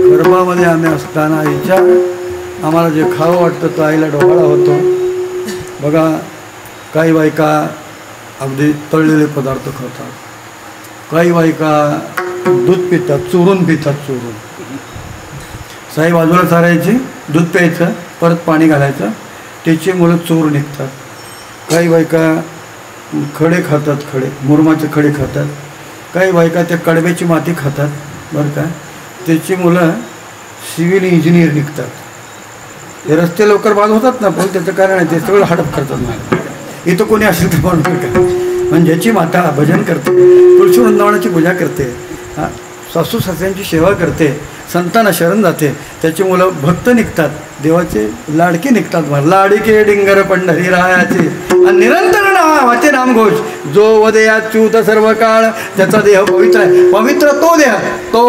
गर्भामध्ये आम्ही असताना आईच्या आम्हाला जे खावं वाटतं तो आईला डोहाळा होतो. बघा, काही बायका अगदी तळलेले पदार्थ खातात, काही बायका दूध पितात, चोरून पितात. चोरून साई बाजूला सारायची, दूध प्यायचं, परत पाणी घालायचं, त्याची मुलं चोर निघतात. काही बायका खडे खातात, खडे मुरमाचे खडे खातात. काही बायका त्या कडब्याची माती खातात, बरं का, त्याची मुलं सिव्हिल इंजिनियर निघतात. हे रस्ते लवकर बाद होतात ना, पण त्याचं कारण आहे ते सगळं हडप करतात. मला इथं कोणी असेल तर म्हणून का, म्हणजे ज्याची माता भजन करते, तुळशी वृंदावनाची पूजा करते, सासू सासऱ्यांची सेवा करते, संतांना शरण जाते, त्याची मुलं भक्त निघतात, देवाचे लाडके निघतात. लाडके डिंगर पंढरी रायाचे, आणि निरंतर नावाचे नामघोष. जो वदयाच्युत सर्व काळ, त्याचा देह पवित्र आहे. पवित्र तो देह, तो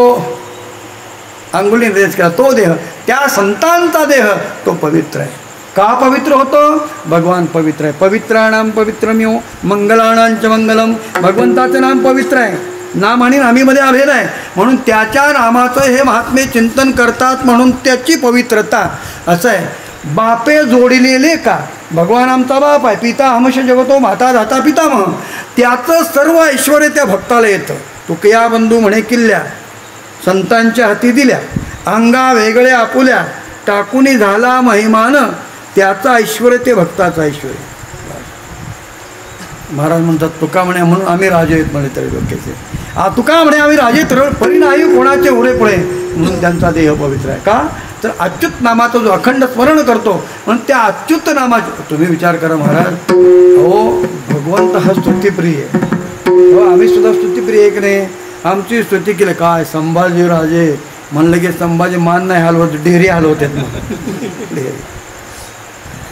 अंगुली निर्देश केला, तो देह, त्या संतांचा देह तो पवित्र आहे. का पवित्र होतो? भगवान पवित्र आहे. पवित्राणाम पवित्रम्यो मंगलाणांच मंगलम. भगवंताचं नाम पवित्र आहे. नाम आणि नामीमध्ये अभेद आहे, म्हणून त्याच्या नामाचं हे महात्मे चिंतन करतात, म्हणून त्याची पवित्रता. असं आहे, बापे जोडिलेले का, भगवान आमचा बाप आहे, पिता हमश जगतो माता धाता पितामह, त्याचं सर्व ऐश्वर त्या भक्ताला येतं. तुकया बंधू म्हणे किल्ल्या, संतांच्या हाती दिल्या, अंगा वेगळे आपुल्या, टाकुनी झाला महिमान, त्याचं ऐश्वर ते भक्ताचं ऐश्वर. महाराज म्हणतात, तुका म्हणे म्हणून आम्ही राजे आहेत म्हणे तरी डोक्याचे. तुका म्हणे आम्ही राजे तर परी नाही कोणाचे उडे पुढे, म्हणून त्यांचा देह पवित्र आहे. का तर अच्युत नामाचं जो अखंड स्मरण करतो, म्हणून त्या अच्युत नामाचे. तुम्ही विचार करा महाराज, हो भगवंत हा स्तुतिप्रिय आहे, हो आम्ही सुद्धा स्तुतिप्रिय आहे की नाही? आमची स्तुती केली काय, संभाजी राजे म्हणलं की संभाजी मान नाही हलवत, डेरी हलवतात. डेरी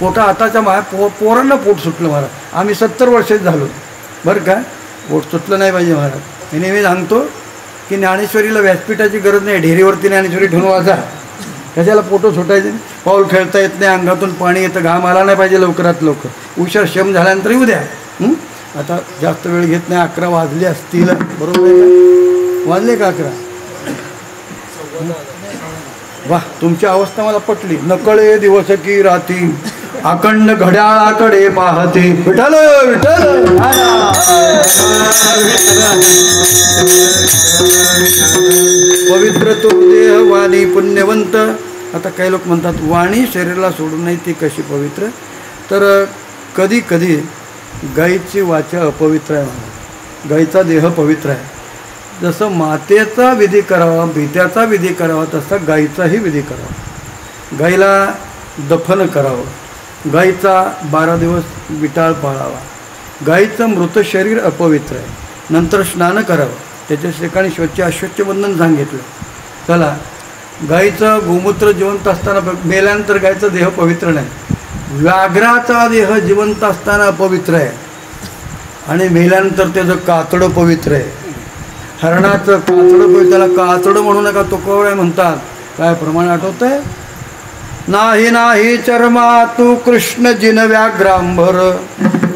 पोटा आताच्या पोरांना पोट सुटलं महाराज. आम्ही 70 वर्षात झालो बरं का. पोट सुटलं नाही पाहिजे महाराज. मी नेहमी सांगतो की ज्ञानेश्वरीला व्यासपीठाची गरज नाही. ढेरीवरती ज्ञानेश्वरी ठेवून वाचा. कशाला पोटं सुटायचे. पाऊल खेळता येत नाही, अंगातून पाणी येतं, घाम आला नाही पाहिजे लवकरात लवकर. उशीर शम झाल्यानंतर येऊ द्या. आता जास्त वेळ घेत नाही. 11 वाजले असतील बरोबर आहे का. वाजले का 11. वा तुमची अवस्था मला पटली. नकळे दिवस की राती अखंड घड्याळाकडे पाहते. विठ्ठल विठ्ठल पवित्र तो देह वाणी पुण्यवंत. आता काही लोक म्हणतात वाणी शरीराला सोडून नाही ती कशी पवित्र. तर कधी कधी गाईची वाचा अपवित्र आहे. गाईचा देह पवित्र आहे. जसं मातेचा विधी करावा, भित्याचा विधी करावा, तसा गाईचाही विधी करावा. गाईला दफन करावं. गाईचा 12 दिवस विटाळ पाळावा. गाईचं मृत शरीर अपवित्र आहे. नंतर स्नान करावं. त्याच्या ठिकाणी अश्वच्छ सांगितलं. चला गाईचं गोमूत्र जिवंत असताना, मेल्यानंतर गाईचा देह पवित्र नाही. व्याघ्राचा देह जिवंत असताना अपवित्र आहे आणि मेल्यानंतर त्याचं कातडं पवित्र आहे. हरणाचं कातडं, त्याला कातडं म्हणू नका, तो कवळ म्हणतात. काय प्रमाण आठवत आहे. नाही नाही चर्मा तू कृष्णजिन व्याघ्रांबर.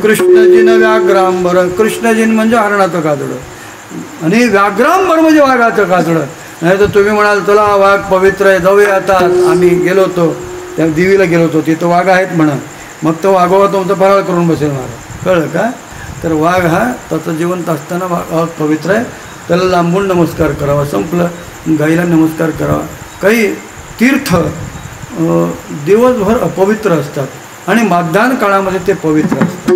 कृष्णजिन व्याघ्रांबर. कृष्णजिन म्हणजे हरणाचं कातडं आणि व्याघ्रांबर म्हणजे वाघाचं कातडं. नाही तर तुम्ही म्हणाल चला वाघ पवित्र आहे, जाऊया आता. आम्ही गेलो होतो त्या देवीला गेलो होतो, तिथं वाघ आहेत म्हणा. मग तो वाघोबा तुमचं फराळ करून बसेल मला. कळलं का. तर वाघ हा त्याचं जिवंत असताना वाघ पवित्र आहे. त्याला लांबून नमस्कार करावा. संपलं. गाईला नमस्कार करावा. काही तीर्थ दिवसभर अपवित्र असतात आणि माध्यान्ह काळामध्ये ते पवित्र असतात.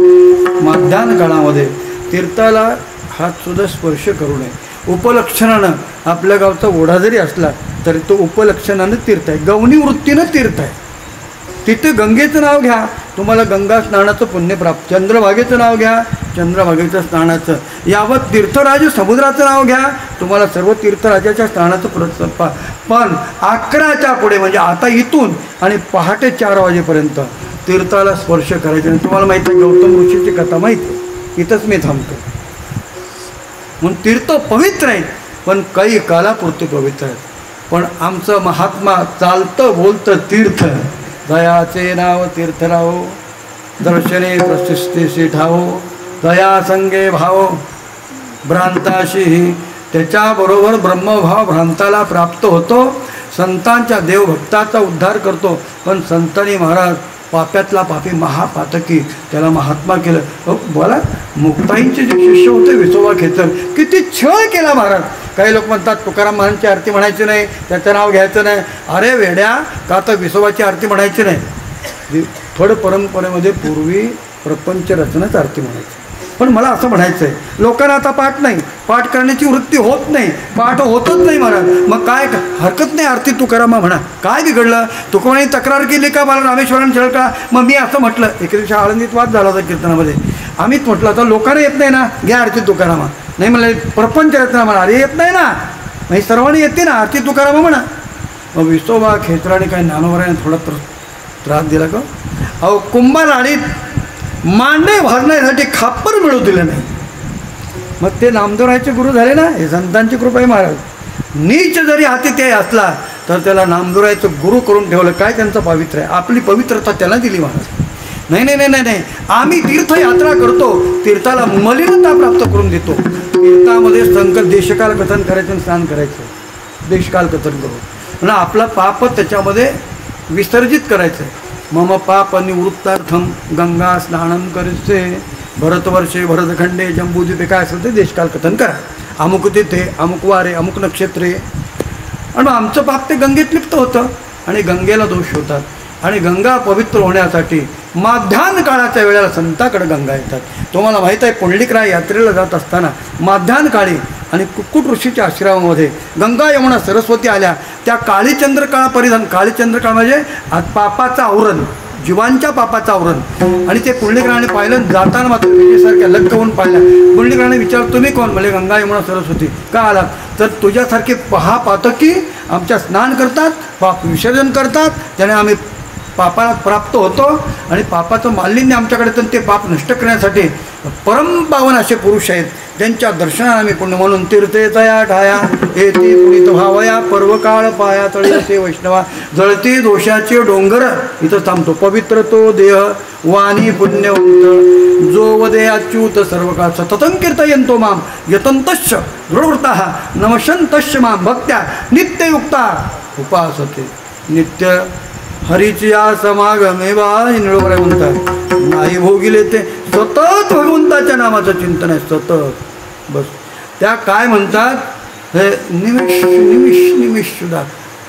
माध्यान्ह काळामध्ये तीर्थाला हातसुद्धा स्पर्श करू नये. उपलक्षणानं आपल्या गावचा ओढा जरी असला तरी तो उपलक्षणानं तीर्थ आहे. गवनी वृत्तीनं तीर्थ आहे. तिथे गंगेचं नाव घ्या, तुम्हाला गंगा स्नानाचं पुण्य प्राप्त. चंद्रभागेचं नाव घ्या, चंद्रभागेचं स्नानाचं. यावत तीर्थराज समुद्राचं नाव घ्या, तुम्हाला सर्व तीर्थराजाच्या स्नानाचं पण 11च्या पुढे म्हणजे आता इथून आणि पहाटे 4 वाजेपर्यंत तीर्थाला स्पर्श करायचा नाही. तुम्हाला माहिती आहे गौतम ऋषीची कथा माहिती आहे. इथंच मी थांबतो. म्हणून तीर्थ पवित्र आहेत पण काही कालापुरते पवित्र आहेत. पण आमचं महात्मा चालतं बोलतं तीर्थ. दयाचे नाव तीर्थराव, दर्शने प्रशिस्तीशी ठावो, दया संगे भाव भ्रांताशीही. त्याच्याबरोबर ब्रह्मभाव भ्रांताला प्राप्त होतो. संतांच्या देवभक्ताचा उद्धार करतो. पण संतांनी महाराज पाप्यातला पापी महापातकी त्याला महात्मा केलं. बोला मुक्ताईंचे जे शिष्य होते विसोबा खेचर, किती छळ केला महाराज. काही लोक म्हणतात तुकाराम महाराजांची आरती म्हणायची नाही, त्याचं नाव घ्यायचं नाही. अरे वेड्या, का तर विसोबाची आरती म्हणायची नाही. फड परंपरेमध्ये पूर्वी प्रपंच रचनाच आरती म्हणायची. पण मला असं म्हणायचं आहे लोकांना आता पाठ नाही, पाठ करण्याची वृत्ती होत नाही, पाठ होतच नाही महाराज. मग काय हरकत नाही आरती तुकारामा म्हणा. काय बिघडलं. तुकारामाने तक्रार केली का मला रामेश्वरांनी छळ का. मग मी असं म्हटलं. एके दिवशी आळंदीत वाद झाला होता कीर्तनामध्ये. आम्हीच म्हटलं आता लोकांना येत नाही ना, घ्या आरती तुकारामा. नाही म्हणलं प्रपंच रचना म्हणा. अरे येत नाही ना, नाही सर्वांनी येते ना, आरती तुकारामा म्हणा. मग विसोबा खेचराने काय ज्ञानोबराने थोडा त्रास दिला का. अहो कुंभाराणीत मांडे भाजण्यासाठी खापर मिळू दिलं नाही. मग ते नामदेवरायचे गुरु झाले ना. हे संतांची कृपा आहे महाराज. नीच जरी हाती ते असला तर त्याला नामदेवरायचं गुरु करून ठेवलं. काय त्यांचं पावित्र्य आहे. आपली पवित्रता त्याला दिली महाराज. नाही नाही नाही नाही नाही, आम्ही तीर्थयात्रा करतो, तीर्थाला मलिनता प्राप्त करून देतो. तीर्थामध्ये संकल्प देशकाल कथन करायचं आणि स्नान करायचं. देशकाल कथन करून म्हणजे आपला पाप त्याच्यामध्ये विसर्जित करायचं आहे. मम पाप निवृत्तार्थम गंगा स्नानं करसे भरतवर्षे भरतखंडे जंबूद्वीपे. काय असेल ते देशकाल कथन करा. अमुक तिथे अमुक वारे अमुक नक्षत्रे. आणि आमचं पाप ते गंगेत लिप्त होतं आणि गंगेला दोष होतात. आणि गंगा पवित्र होण्यासाठी माध्यान्ह काळाच्या वेळेला संताकडे गंगा येतात. तुम्हाला माहीत आहे पुंडलिकराय यात्रेला जात असताना माध्यान्ह काळी आणि कुक्कुट ऋषीच्या आश्रमामध्ये गंगा यमुना सरस्वती आल्या. त्या काळीचंद्र काळ परिधान. काळीचंद्र काळ म्हणजे पापाचं आवरण, जीवांच्या पापाचं आवरण. आणि ते पुंडलिकराने पाहिलं. जाताना मात्र विजेसारख्या लग्न होऊन पाहिल्या. पुंडलिकराने विचारलं तुम्ही कोण. म्हणजे गंगा यमुना सरस्वती. का आलात. तर तुझ्यासारखे महापातकी आमच्या स्नान करतात, पाप विसर्जन करतात, त्याने आम्ही पापाला प्राप्त होतो आणि पापाचं मालिन्य आमच्याकडे तर ते पाप नष्ट करण्यासाठी परमपावन असे पुरुष आहेत ज्यांच्या दर्शनाला आम्ही पुण्य म्हणून तीर्थे तया ठाया हे ती पुनित व्हावया पर्वकाळ पाया तळी असे वैष्णवा जळती दोषाचे डोंगर इथं थांबतो. पवित्र तो देह वाणी पुण्यवंत जो वदे अच्युत सर्व काळ सततं कीर्तयंतो माम यतंतश्च दृढवृत्ताः नमशंतश्च माम भक्त्या नित्ययुक्ता उपासते. नित्य हरीची या समागमे बा निळवरे म्हणतात नाही भोगिले ते सतत भगवंताच्या नामाचं चिंतन आहे सतत. बस त्या काय म्हणतात हे निमिष निमिष निमिष सुद्धा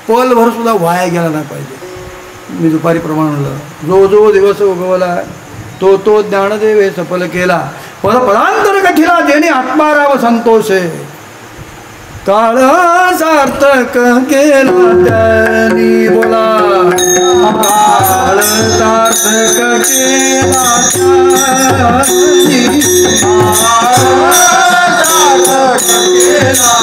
पलभर सुद्धा वाया गेला नाही पाहिजे. मी दुपारी प्रमाण म्हणलं जो जो दिवस उगवला तो तो ज्ञानदेवे सफल केला परांतर कठीला जेणे आत्माराव संतोषे काळ सार्थक केला त्यांनी बोला काळ सार्थक केला त्यांनी सार्थक केला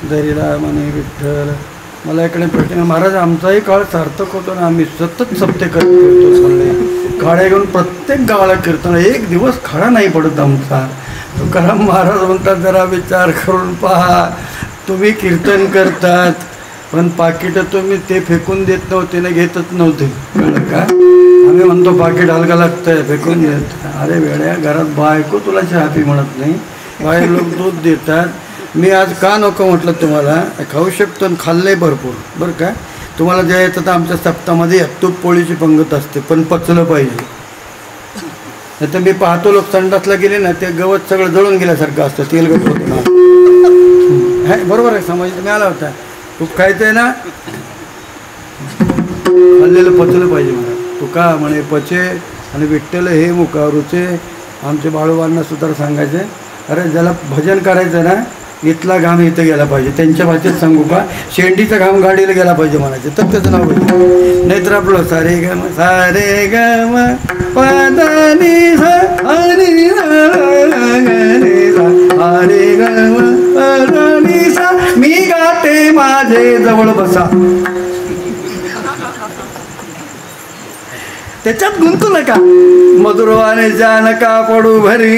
दरीला म्हणे विठ्ठल. मला इकडे प्रश्न महाराज आमचाही काळ सार्थक होतो ना आम्ही सतत सप्ते करत फिरतो चालले खाड्या घेऊन प्रत्येक गावाला कीर्तन एक दिवस खाडा नाही पडत आमचा. तुकाराम महाराज म्हणतात जरा विचार करून पहा तुम्ही कीर्तन करतात पण पाकिटं तुम्ही ते फेकून देत नव्हते ना घेतच नव्हते कळलं का. आम्ही म्हणतो पाकिट हलका लागतंय फेकून देत. अरे वेड्या घरात बायको तुला चहा पी म्हणत नाही बाहेर लोक दूध देतात. मी आज का नको म्हटलं तुम्हाला खाऊ शकतो आणि खाल्लंय भरपूर बरं का. तुम्हाला जे येतं तर आमच्या सप्ताहामध्ये तूप पोळीची पंगत असते पण पचलं पाहिजे. नाही तर मी पाहतो लोक संडासला गेले ना ते गवत सगळं जळून गेल्यासारखं असतं तेलगट होतं ना. बरोबर आहे समाज तुम्ही आला होता तूप खायचं आहे ना खाल्लेलं पचलं पाहिजे मला. तुका म्हणे पचे आणि विठ्ठल हे मुखावरूचे. आमचे बाळूबांना सुद्धा सांगायचे अरे ज्याला भजन करायचं ना इथला घाम इथं गेला पाहिजे. त्यांच्या भाषेत सांगू का शेंडीचा घाम गाडीला गेला पाहिजे म्हणायचे तर त्याचं नाव पाहिजे. नाहीतर आपलं सारे गम पदानी हरे गम पदानी सा मी गाते माझे जवळ बसा. त्याच्यात गुंतू नका. मधुरवाने जा नका पडू भरी.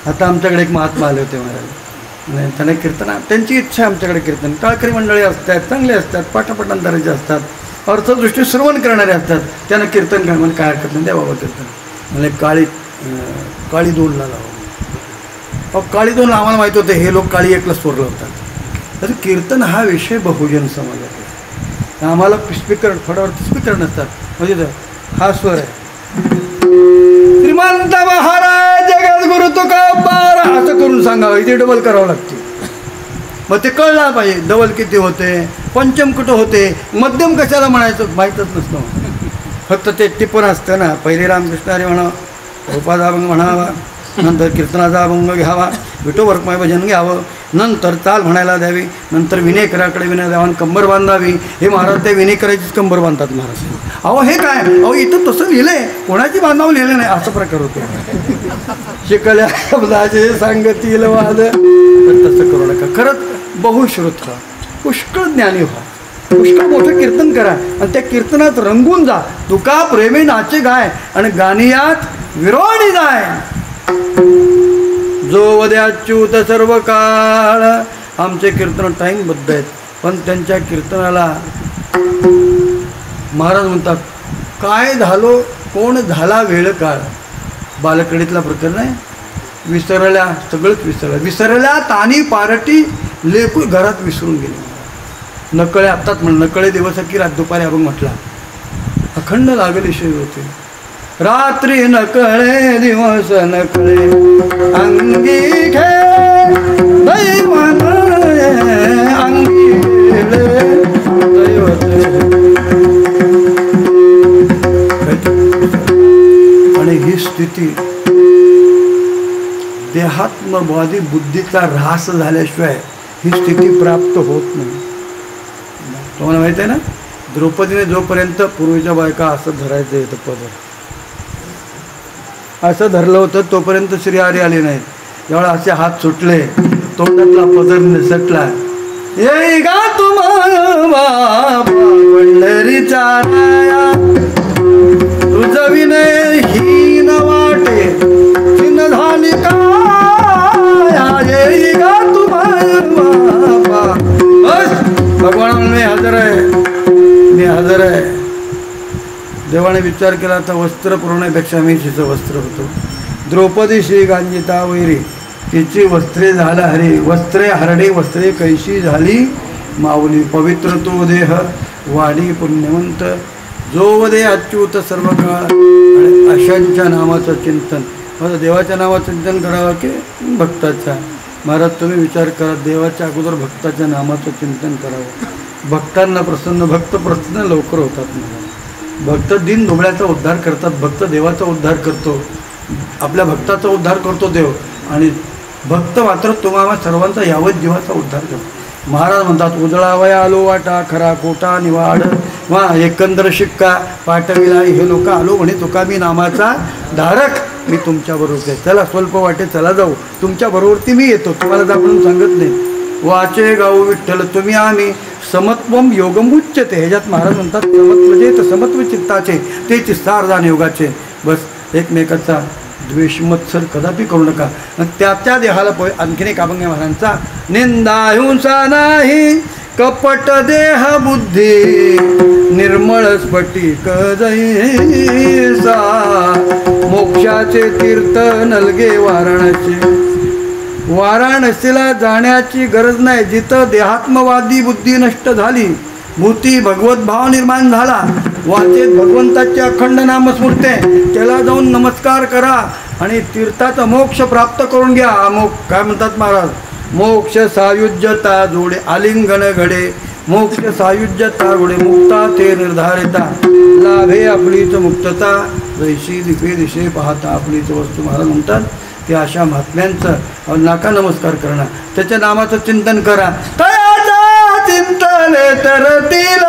आता आमच्याकडे एक महात्मा आले होते महाराज, त्यांना कीर्तन, त्यांची इच्छा आमच्याकडे कीर्तन. टाळकरी मंडळी असतात, चांगले असतात, पाठापाठांतराचे असतात, अर्थदृष्टी श्रवण करणारे असतात. त्यांना कीर्तन काय म्हणजे काय हरकत नाही, द्या बाबा कीर्तन. म्हणजे काळी दोनला लावा. काळी दोन आम्हाला माहीत होते, हे लोक काळी एकला स्वर लावतात. तर कीर्तन हा विषय बहुजन समाजात. आम्हाला स्पीकर फडावरती स्पीकर नसतात, म्हणजे हा स्वर आहे. श्रीमंत महाराज जगद्गुरु तुकोबार असं करून सांगावं, इथे डबल करावं लागते. मग ते कळलं पाहिजे डबल किती होते, पंचम कुठं होते, मध्यम कशाला म्हणायचं माहीतच नसतं. फक्त ते टिप्पण असतं ना, पहिले रामकृष्ण हरी म्हणावं, रूपाचा अभंग म्हणावा, नंतर कीर्तनाचा अभंग घ्यावा, विठोबरकमय भजन घ्यावं, नंतर चाल म्हणायला द्यावी, नंतर विनेकराकडे विनय द्यावा, कंबर बांधावी. हे महाराज ते विनेकराचीच कंबर बांधतात महाराज. अहो हे काय, अहो इथं तसं लिहिलंय, कोणाची बांधावं लिहिलं नाही, असा प्रकार होतो. शिकल्या शब्दाचे सांगतील वाद, तसं करू नका. खरंच बहुश्रुत व्हा, पुष्कळ ज्ञानी व्हा, पुष्कळ मोठं कीर्तन करा आणि त्या कीर्तनात रंगून जा. तुका प्रेमे नाचे गाय आणि गानियात विरोणी जाय. जो वद्याच्युत सर्व काळ. आमचे कीर्तन टाईमबद्ध आहेत, पण त्यांच्या कीर्तनाला महाराज म्हणतात काय झालो कोण झाला वेळ काळ. बालकडीतला प्रकरण आहे. विसरल्या, सगळंच विसरल्या, विसरल्या तानी पारटी लेकू घरात विसरून गेले. नकळे आत्ताच म्हण, नकळे दिवस की रात दुपारी अभंग म्हटला, अखंड लागली शेव होते. रात्री नकळे दिवस नकळे अंगी खेळ दैवन अंगी आणि ही स्थिती देहात्मवादी बुद्धीचा ऱ्हास झाल्याशिवाय ही स्थिती प्राप्त होत नाही. तुम्हाला माहिती आहे ना, द्रौपदीने जोपर्यंत पूर्वीच्या बायका असं धरायचं येतं पदर, असं धरलं होतं तोपर्यंत श्रीहरी आले नाहीत. जेव्हा असे हात सुटले, तोंडातला पदर निसटला. येई गा तुम्हाला पंढरीचा राया, तुझ विनय हीन वाटे चिन्ह झाली काया. येई गा तुम्हाला बस भगवान मी हजर आहे, मी हजर आहे. देवाने विचार केला तर वस्त्र पुरवण्यापेक्षा मी तिचं वस्त्र होतो. द्रौपदी श्री गांजिता वैरी, तिची वस्त्रे झाला हरी. वस्त्रे हरडे वस्त्रे कैशी झाली माऊली. पवित्र तो देह वाढी पुण्यवंत, जो वदे अच्युत सर्व काळ. आणि अशांच्या नावाचं चिंतन, माझं देवाच्या नावाचं चिंतन करावं की भक्ताच्या. महाराज तुम्ही विचार करा, देवाच्या अगोदर भक्ताच्या नामाचं चिंतन करावं. भक्तांना प्रसन्न, भक्त प्रसन्न लवकर होतात. महाराज भक्त दिन दुबळ्याचा उद्धार करतात, भक्त देवाचा उद्धार करतो, आपल्या भक्ताचा उद्धार करतो देव. आणि भक्त मात्र तुम्हाला सर्वांचा यावत जीवाचा उद्धार करतो. महाराज म्हणतात उजळावया आलो वाटा खरा कोटा निवाड वा एकंदर शिक्का पाठविला. हे लोक आलो म्हणे तुका मी नामाचा धारक, मी तुमच्याबरोबर आहे, चला स्वल्प वाटे चला जाऊ, तुमच्याबरोबरती मी येतो, तुम्हाला दाखवून सांगत नाही. वाचे गाऊ विठ्ठल तुम्ही आम्ही समत्वम योगमुच्यते. ह्याच्यात महाराज म्हणतात समत्व जे तर समत्व चित्ताचे ते चित्तार्धान योगाचे. बस एकमेकाचा द्वेष मत्सर कदापि करू नका. त्या देहाला आणखीन एक अभंग महाराजांचा. निंदा हिंसा नाही कपट देह बुद्धी, निर्मळ स्फटिक जैसा. मोक्षाचे तीर्थ नलगे वाराणसी. वाराणसीला जाण्याची गरज नाही. जिथं देहात्मवादी बुद्धी नष्ट झाली, भूती भगवत भाव निर्माण झाला, वाचेत भगवंताची अखंड नामस्मृती, त्याला जाऊन नमस्कार करा आणि तीर्थाचा मोक्ष प्राप्त करून घ्या. काय म्हणतात महाराज, मोक्ष सायुज्यता जोडे आलिंगन घडे, मोक्ष सायुज्यता घोडे मुक्ता ते निर्धारिता. लाभे आपलीच मुक्तता, जैशी दिपे दिशे पाहता आपलीच वस्तू. महाराज म्हणतात की अशा महात्म्यांचं नाका नमस्कार करणं, त्याच्या नामाचं चिंतन करा. चिंतने तरतील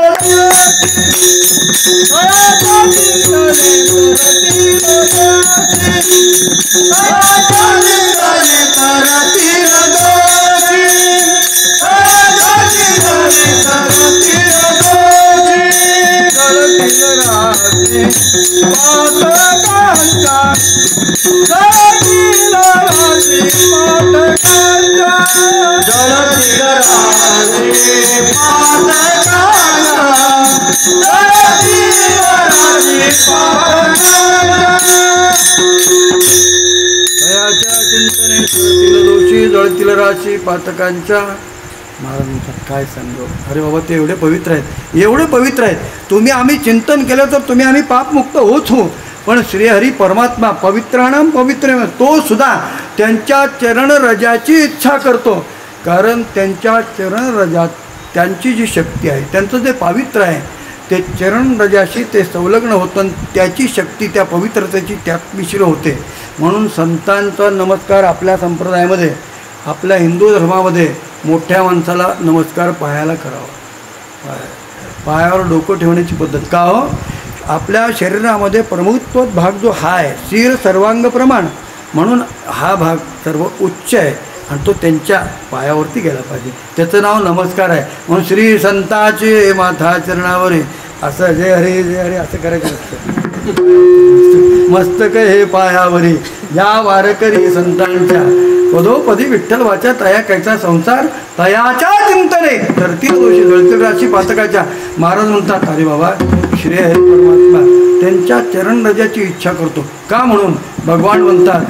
माझे पातकांच्या जळतील राशी पातकांच्या जळतील राशी पातकांच्या जळतील राशी पातकांच्या दयाच्या चिंतने जळतील दोषी जळतील राशी पातकांच्या. महाराज म्हणतात काय सांगू अरे बाबा ते एवढे पवित्र आहेत एवढे पवित्र आहेत तुम्ही आम्ही चिंतन केलं तर तुम्ही आम्ही पापमुक्त होत हो. पण श्रीहरी परमात्मा पवित्राणाम पवित्र तो सुद्धा त्यांच्या चरणरजाची इच्छा करतो. कारण त्यांच्या चरणरजात त्यांची जी शक्ती आहे त्यांचं जे पावित्र्य आहे ते चरणरजाशी ते संलग्न होतं त्याची शक्ती त्या पवित्रतेची त्यात मिश्र होते. म्हणून संतांचा नमस्कार आपल्या संप्रदायामध्ये आपल्या हिंदू धर्मामध्ये मोठ्या माणसाला नमस्कार पायाला करावा. पायावर डोकं ठेवण्याची पद्धत का हो आपल्या शरीरामध्ये प्रमुखत्व भाग जो हा आहे शिर सर्वांग प्रमाण म्हणून हा भाग सर्व उच्च आहे आणि तो त्यांच्या पायावरती गेला पाहिजे. त्याचं नाव नमस्कार आहे. म्हणून श्री संताचे माथा चरणावर असं जय हरी असं करायचं नसतं. मस्तक हे पायावरी या वारकरी संतांच्या पदोपदी विठ्ठल वाचा तया कैचा संसार तयाच्या चिंतने धरतील दोषी जळतील राशी पातकाच्या. महाराज म्हणतात अरे बाबा श्रीहरी परमात्मा त्यांच्या चरणरजाची इच्छा करतो. का म्हणून भगवान म्हणतात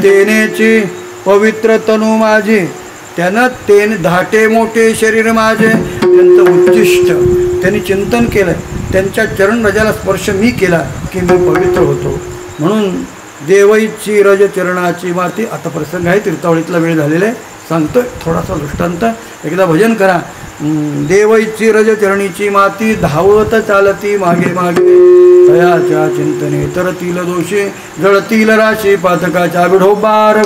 तेनेची पवित्र तनू माझी त्यानं तेन धाटे मोठे शरीर माझे. त्यांचं उच्चिष्ट त्यांनी चिंतन केलं त्यांच्या चरणरजाला स्पर्श मी केला की मी पवित्र होतो. म्हणून देवईची रज चरणाची माती. आता प्रसंग आहे तीर्थावळीतला वेळ झालेला आहे सांगतोय थोडासा दृष्टांत एकदा भजन करा. देवईची रज चरणीची माती धावत चालती मागे मागे तयाच्या चिंतने तरतील दोषी जळतील राशी पातकाच्या विढोबार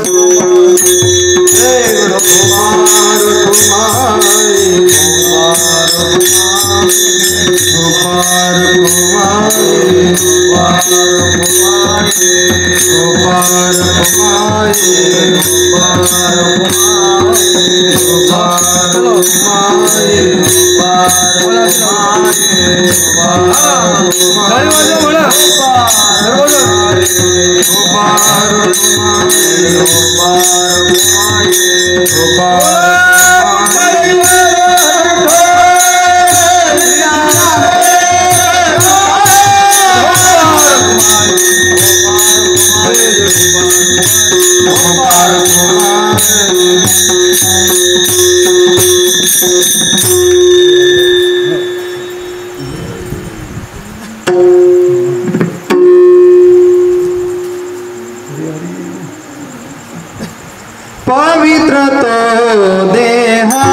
पवित्र तो देहा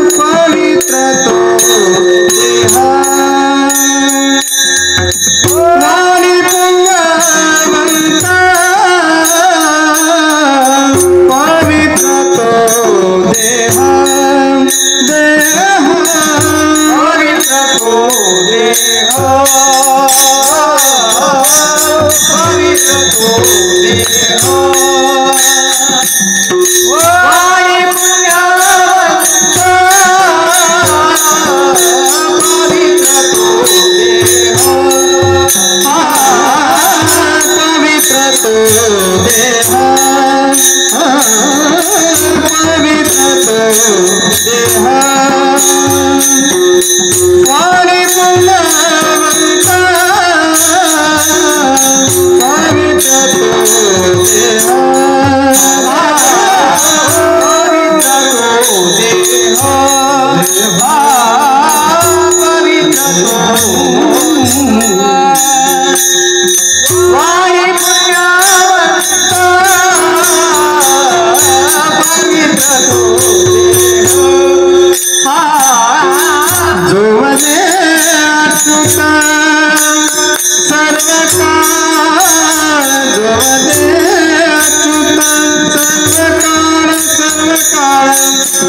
पवित्र तो देहा वाणी पुण्यवंता पवित्र तो देहा देहा पवित्र तो देहा पवित्र तो देहा वाणी पुण्यवंता पवित्र तो देहा पवित्र तो देहा पवित्र तो देहा वाणी पुण्यवंता पवित्र तो देहा पवित्र तो देहा पवित्र तो वाणी पुण्यवंता पवित्र तो देहा जो वने अच्युता सर्वकाळ जो वने अच्युता सर्वकाळ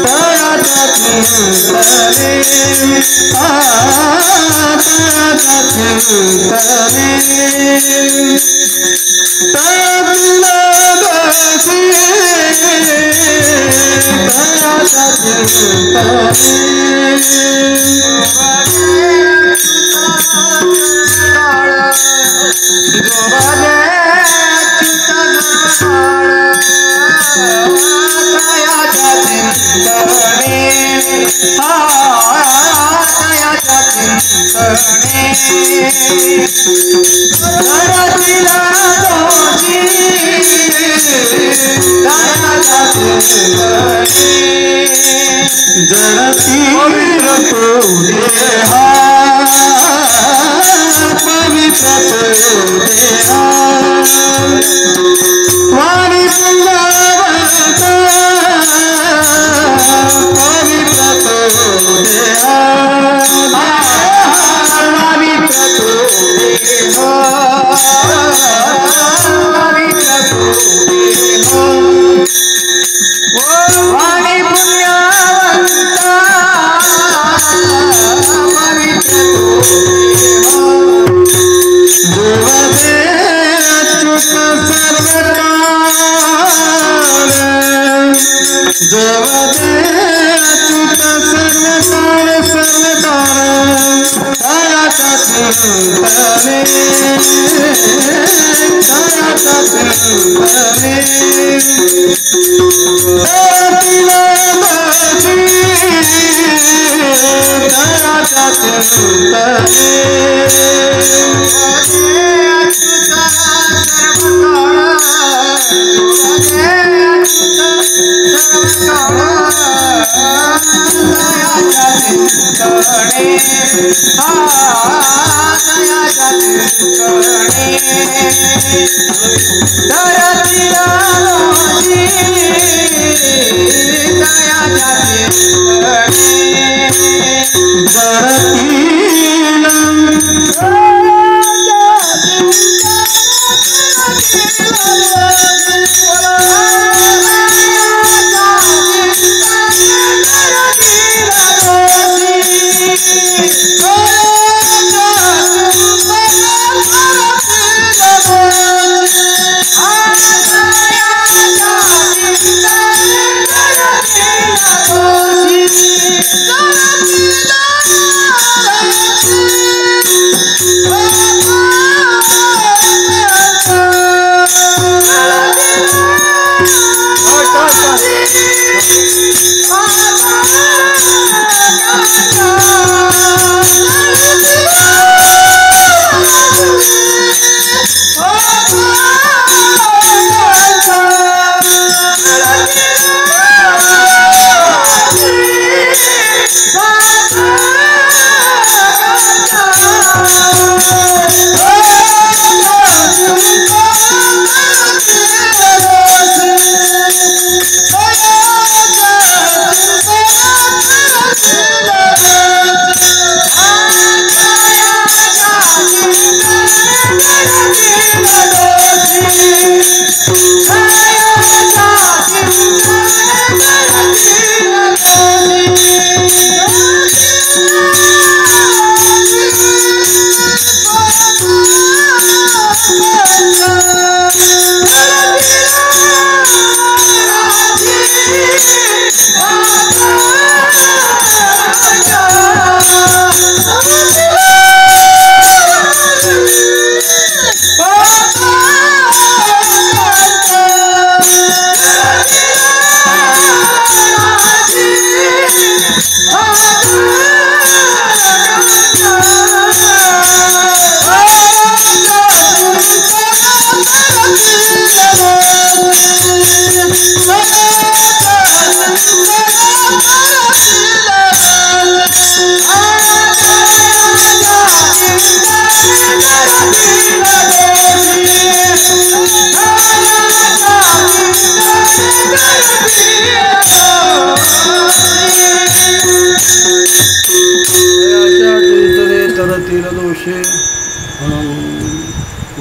तयाच्या चिंतने तयाच्या चिंतने तयातुला दासी तयाच्या चिंतने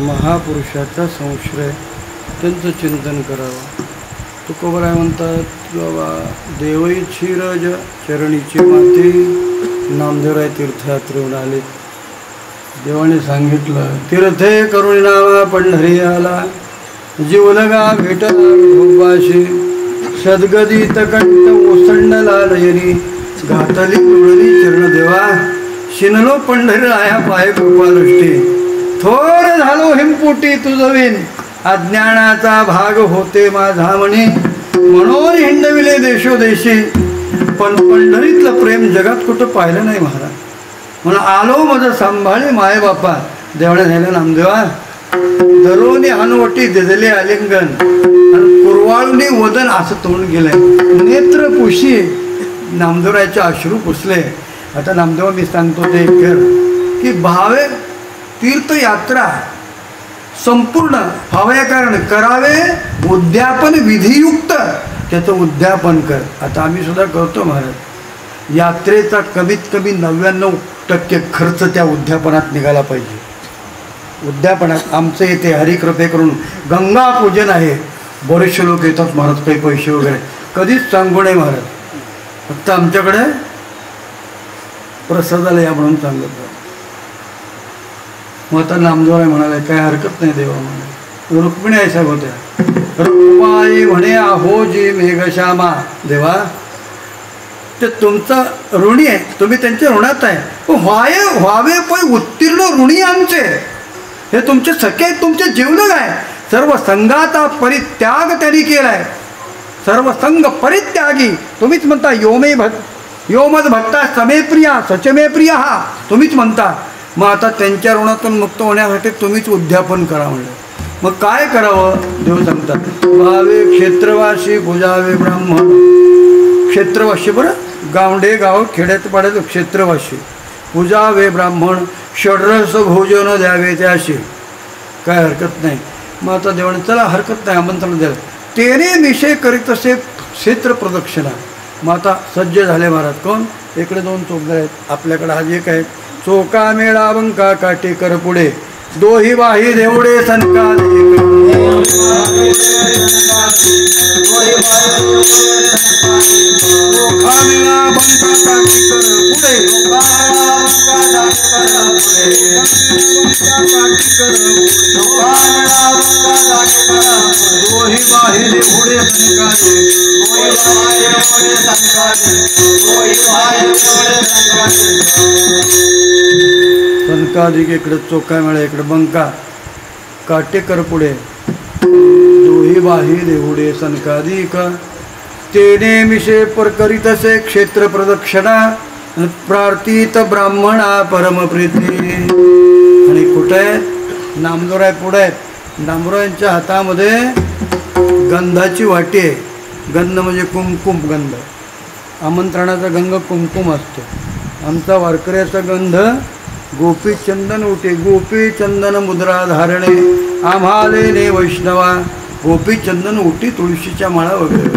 महापुरुषाचा संश्रय त्यांचं चिंतन करावं. तुकोबराय म्हणतात की बाबा देवईची रज चरणीची माती नामदेवराय तीर्थयात्रेहून आले. देवाने सांगितलं तीर्थे करुणी नावा पंढरी आला जीवलगा भेटला विठोबाशी सद्गदित कंठ ओसंडला लयनी घातली उडली चरण देवा शिनलो पंढरी राया पाय कृपादृष्टी थोर झालो हिमपुटी तुझवीन अज्ञानाचा भाग होते माझा म्हणे म्हणून हिंडविले देशोदेशी पण पंढरीतलं प्रेम जगात कुठं पाहिलं नाही महाराज. म्हणून आलो माझं सांभाळे माय बापा देवळ्या झाल्या नामदेवा दरोने हनवटी दिदले आलिंगन आणि कुरवाळूने वदन असं तोंड गेलंय नेत्र पुशी नामदेवरायाचे अश्रू पुसले. आता नामदेवा मी सांगतो ते कर की भावे तीर्थयात्रा संपूर्ण भावयाकरण करावे उद्यापन विधियुक्त त्याचं उद्यापन कर. आता आम्ही सुद्धा करतो महाराज. यात्रेचा कमीत कमी 99% खर्च त्या उद्यापनात निघाला पाहिजे. उद्यापनात आमचं येते हरिकृपे करून गंगा पूजन आहे. बरेचसे लोक येतात महाराज काही पैसे वगैरे कधीच सांगू नये महाराज. फक्त आमच्याकडे प्रसादाला या म्हणून सांगत. मग आता नामदेवराय म्हणाले काय हरकत नाही देवा म्हणे. रुक्मिणी आहे साहेब होत्या रुक्माई म्हणे आहो जी मेघश्यामा देवा ते तुमचं ऋणी आहे तुम्ही त्यांच्या ऋणात आहे. व्हावे पण उत्तीर्ण ऋणी आमचे हे तुमचे सखे आहेत तुमचे जीवलग आहे. सर्व संघाचा परित्याग त्यांनी केलाय. सर्व संघ परित्यागी तुम्हीच म्हणता योमद भक्ता समे प्रिया सचमे प्रिया हा तुम्हीच म्हणता. मग आता त्यांच्या ऋणातून मुक्त होण्यासाठी तुम्हीच उद्यापन करा म्हणलं. मग काय करावं देव सांगतात भावे क्षेत्रवासी पूजावे ब्राह्मण. क्षेत्रवासी बरं गावडे गाव खेड्यात पाड्यात क्षेत्रवासी पूजावे ब्राह्मण षड्रस भोजन द्यावे त्याशी काय हरकत नाही. मग आता देवाने चला हरकत नाही आमंत्रण द्याल तेने विषय करीत असे क्षेत्र प्रदक्षिणा. मग आता सज्ज झाले महाराज. कोण इकडे 2 चोकदार आहेत आपल्याकडे आज एक आहे. चोका मेळा बंका काटेकर पुढे दोही वाही देवडे सनका सनकादिक इकडे चोका मेळा इकडे बंका काटेकर पुढे दोही बाही देवडे सनकादिक तेने मिशे पर करीत असे क्षेत्र प्रदक्षिणा प्रार्थित ब्राह्मणा परमप्रीती. आणि कुठे आहेत नामदेवराय पुढे आहेत. नामदेवरायांच्या हातामध्ये गंधाची वाटी आहे. गंध म्हणजे कुमकुम गंध. आमंत्रणाचा गंध कुमकुम असतो. आमचा वारकऱ्याचा गंध गोपी चंदन उठे गोपी चंदन मुद्रा धारणे आम्हाले ने वैष्णवा. गोपी चंदन उठी तुळशीच्या माळा वगैरे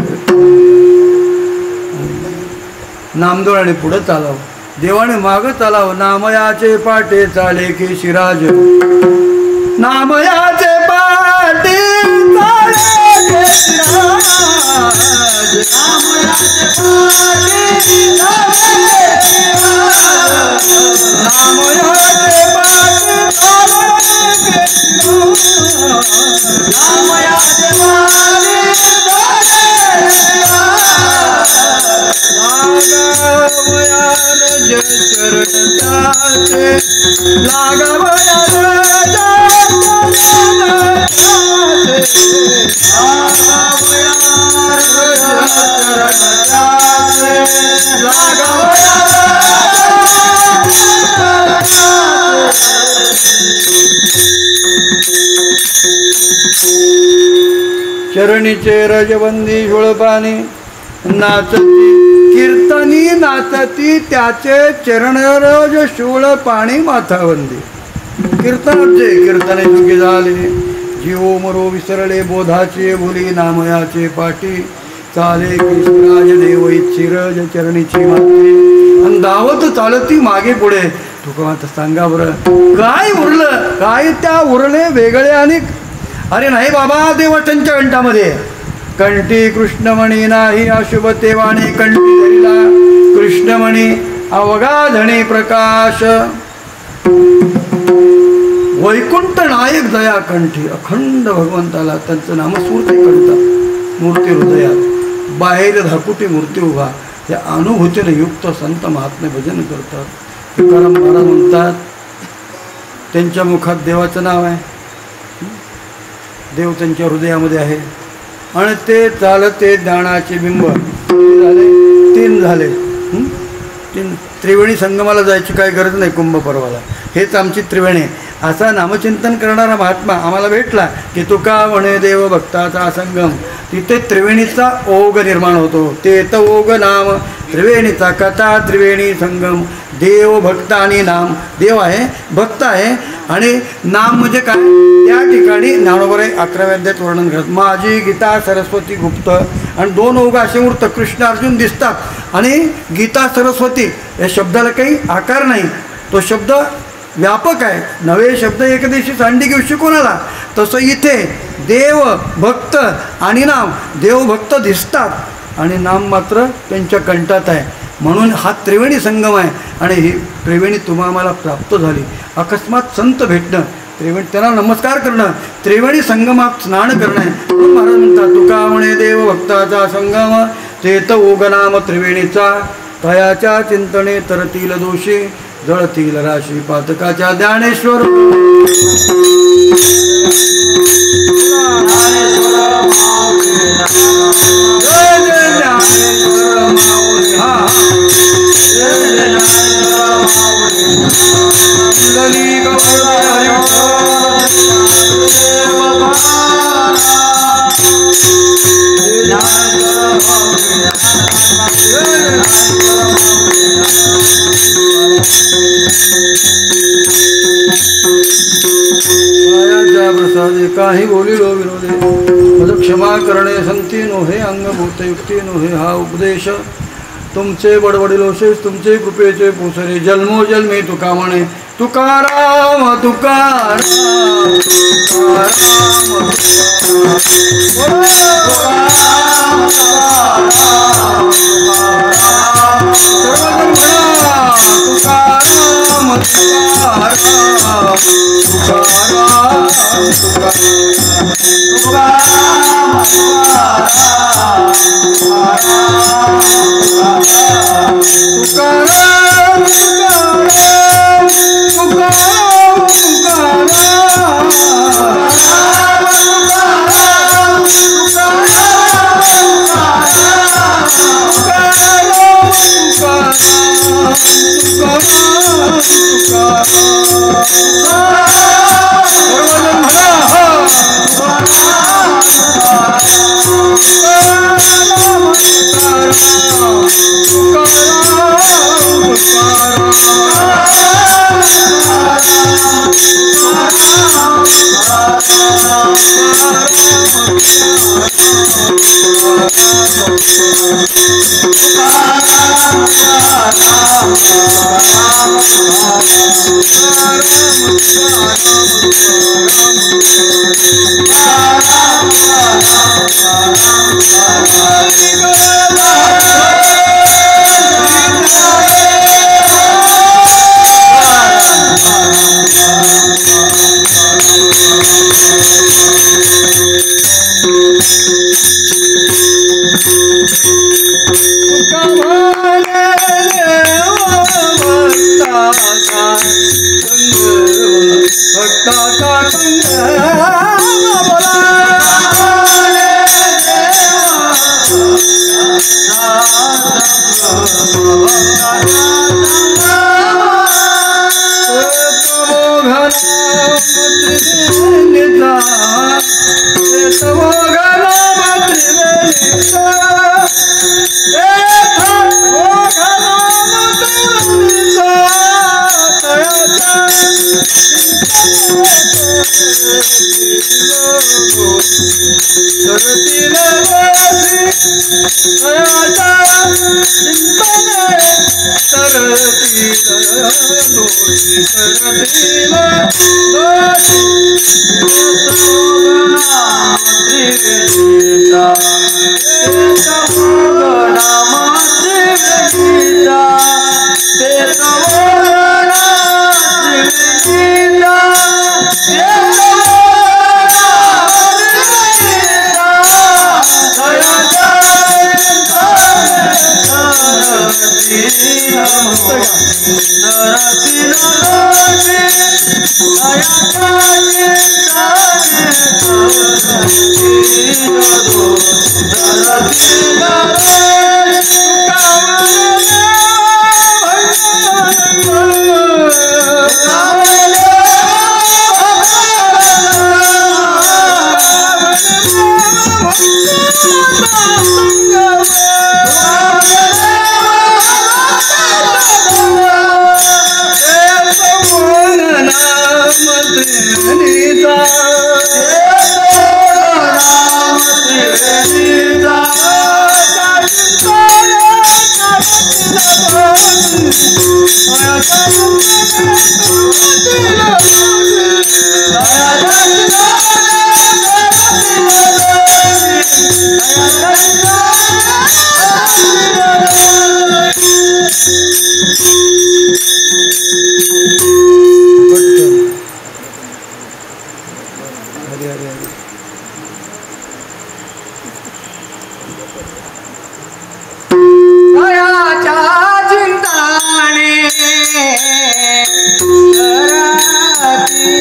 नामदेवराने पुढं चालावं देवाने मागं चालावं. नामयाचे पाटे चाले की शिराज नामयाचे पाटे चाले की शिराज नामयाचे पाटे चाले की शिराज नामयाचे पाटे चाले की शिराज नामयाचे पाटे चाले की चरणीचे रजबंदी झुळपानी नाचती कीर्तनी नाचती त्याचे चरणरज शूळ पाणी माथावंदी. कीर्तने चुकी झाले जीव मरो विसरले बोधाचे बोली नामयाचे पाठी चाले कृष्णराज देव इच्छिरज चरणीची माती. आणि धावत चालती मागे पुढे. तुका आता सांगा बरं काय उरलं काय त्या उरले वेगळे. आणि अरे नाही बाबा देवतांच्या घंटामध्ये कंठी कृष्णमणी नाही अशुभ तेवाने कंठी धरिला कृष्णमणी अवगाधणे प्रकाश. वैकुंठ नायक दया कंठी अखंड भगवंताला त्यांचं नामस्फूर्ती करतात. मूर्ती हृदयात बाहेर धाकुटी मूर्ती उभा त्या अनुभूतीने युक्त संत महात्मे भजन करतात. तुकाराम महाराज म्हणतात त्यांच्या मुखात देवाचं नाव आहे. देव त्यांच्या हृदयामध्ये आहे. आणि ते चालते ज्ञानाचे बिंब झाले 3 झाले. त्रिवेणी संगमाला जायची काही गरज नाही, कुंभ पर्वाला. हेच आमची त्रिवेणी. असा नामचिंतन करणारा महात्मा आम्हाला भेटला की तुका म्हणे देव भक्ताचा संगम. तिथे त्रिवेणीचा ओघ निर्माण होतो. तेत ओघ नाम त्रिवेणीचा कथा त्रिवेणी संगम. देव भक्त आणि नाम. देव आहे, भक्त आहे आणि नाम म्हणजे काय, त्या ठिकाणी ज्ञानोबा 11व्या अध्यायात वर्णन करतात. माझी गीता सरस्वती गुप्त. आणि 2 ओघ असे मूर्त कृष्ण अर्जुन दिसतात आणि गीता सरस्वती या शब्दाला काही आकार नाही. तो शब्द व्यापक आहे. नवे शब्द एक दिवशी सांडी घेऊ शिकवणारा. तसं इथे देव भक्त आणि नाम. देवभक्त दिसतात आणि नाम मात्र त्यांच्या कंठात आहे. म्हणून हा त्रिवेणी संगम आहे. आणि ही त्रिवेणी आम्हाला प्राप्त झाली. अकस्मात संत भेटणं, त्रिवेणी त्यांना नमस्कार करणं, त्रिवेणी संगमात स्नान करणं. महाराज म्हणतात तुका म्हणे देव भक्ताचा संगम. तेत ओघ नाम त्रिवेणीचा. तयाच्या चिंतने तरतील दोषी. जळतील राशी पातकाच्या. ज्ञानेश्वर प्रसादे काही बोलिलो विनोदे. पद क्षमा करणे संती नोहे. अंगभूत युक्ती नोहे. हा उपदेश तुमचे बडबडिलोशेष तुमचे कृपेचे पोसरे. जन्मोजन्मी तुका म्हणे तुकाराम तुकाराम तुकाराम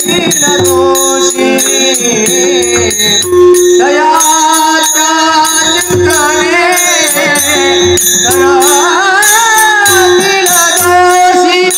दोषी दयाच्या चिंतने तरतील दोषी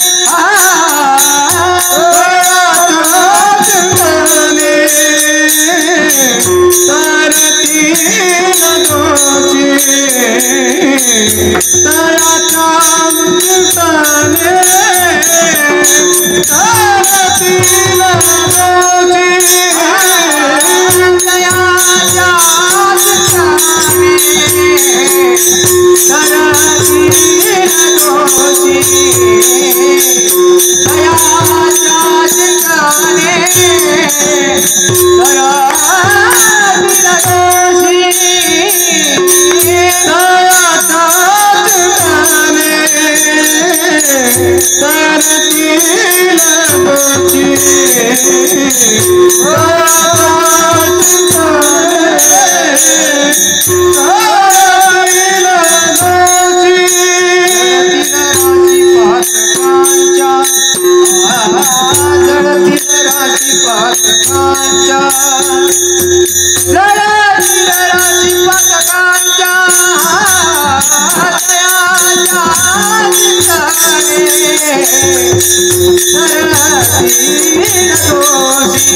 चिंतने तरतील दोषी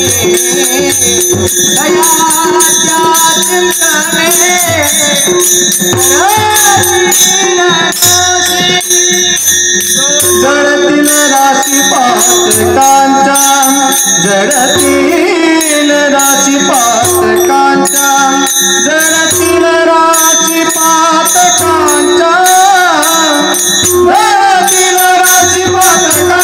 दयाच्या चिंतने जडतील राशी पातकांच्या जडतील राशी पातकांच्या जडतील राशी पातकांच्या जडतील राशी पातकांच्या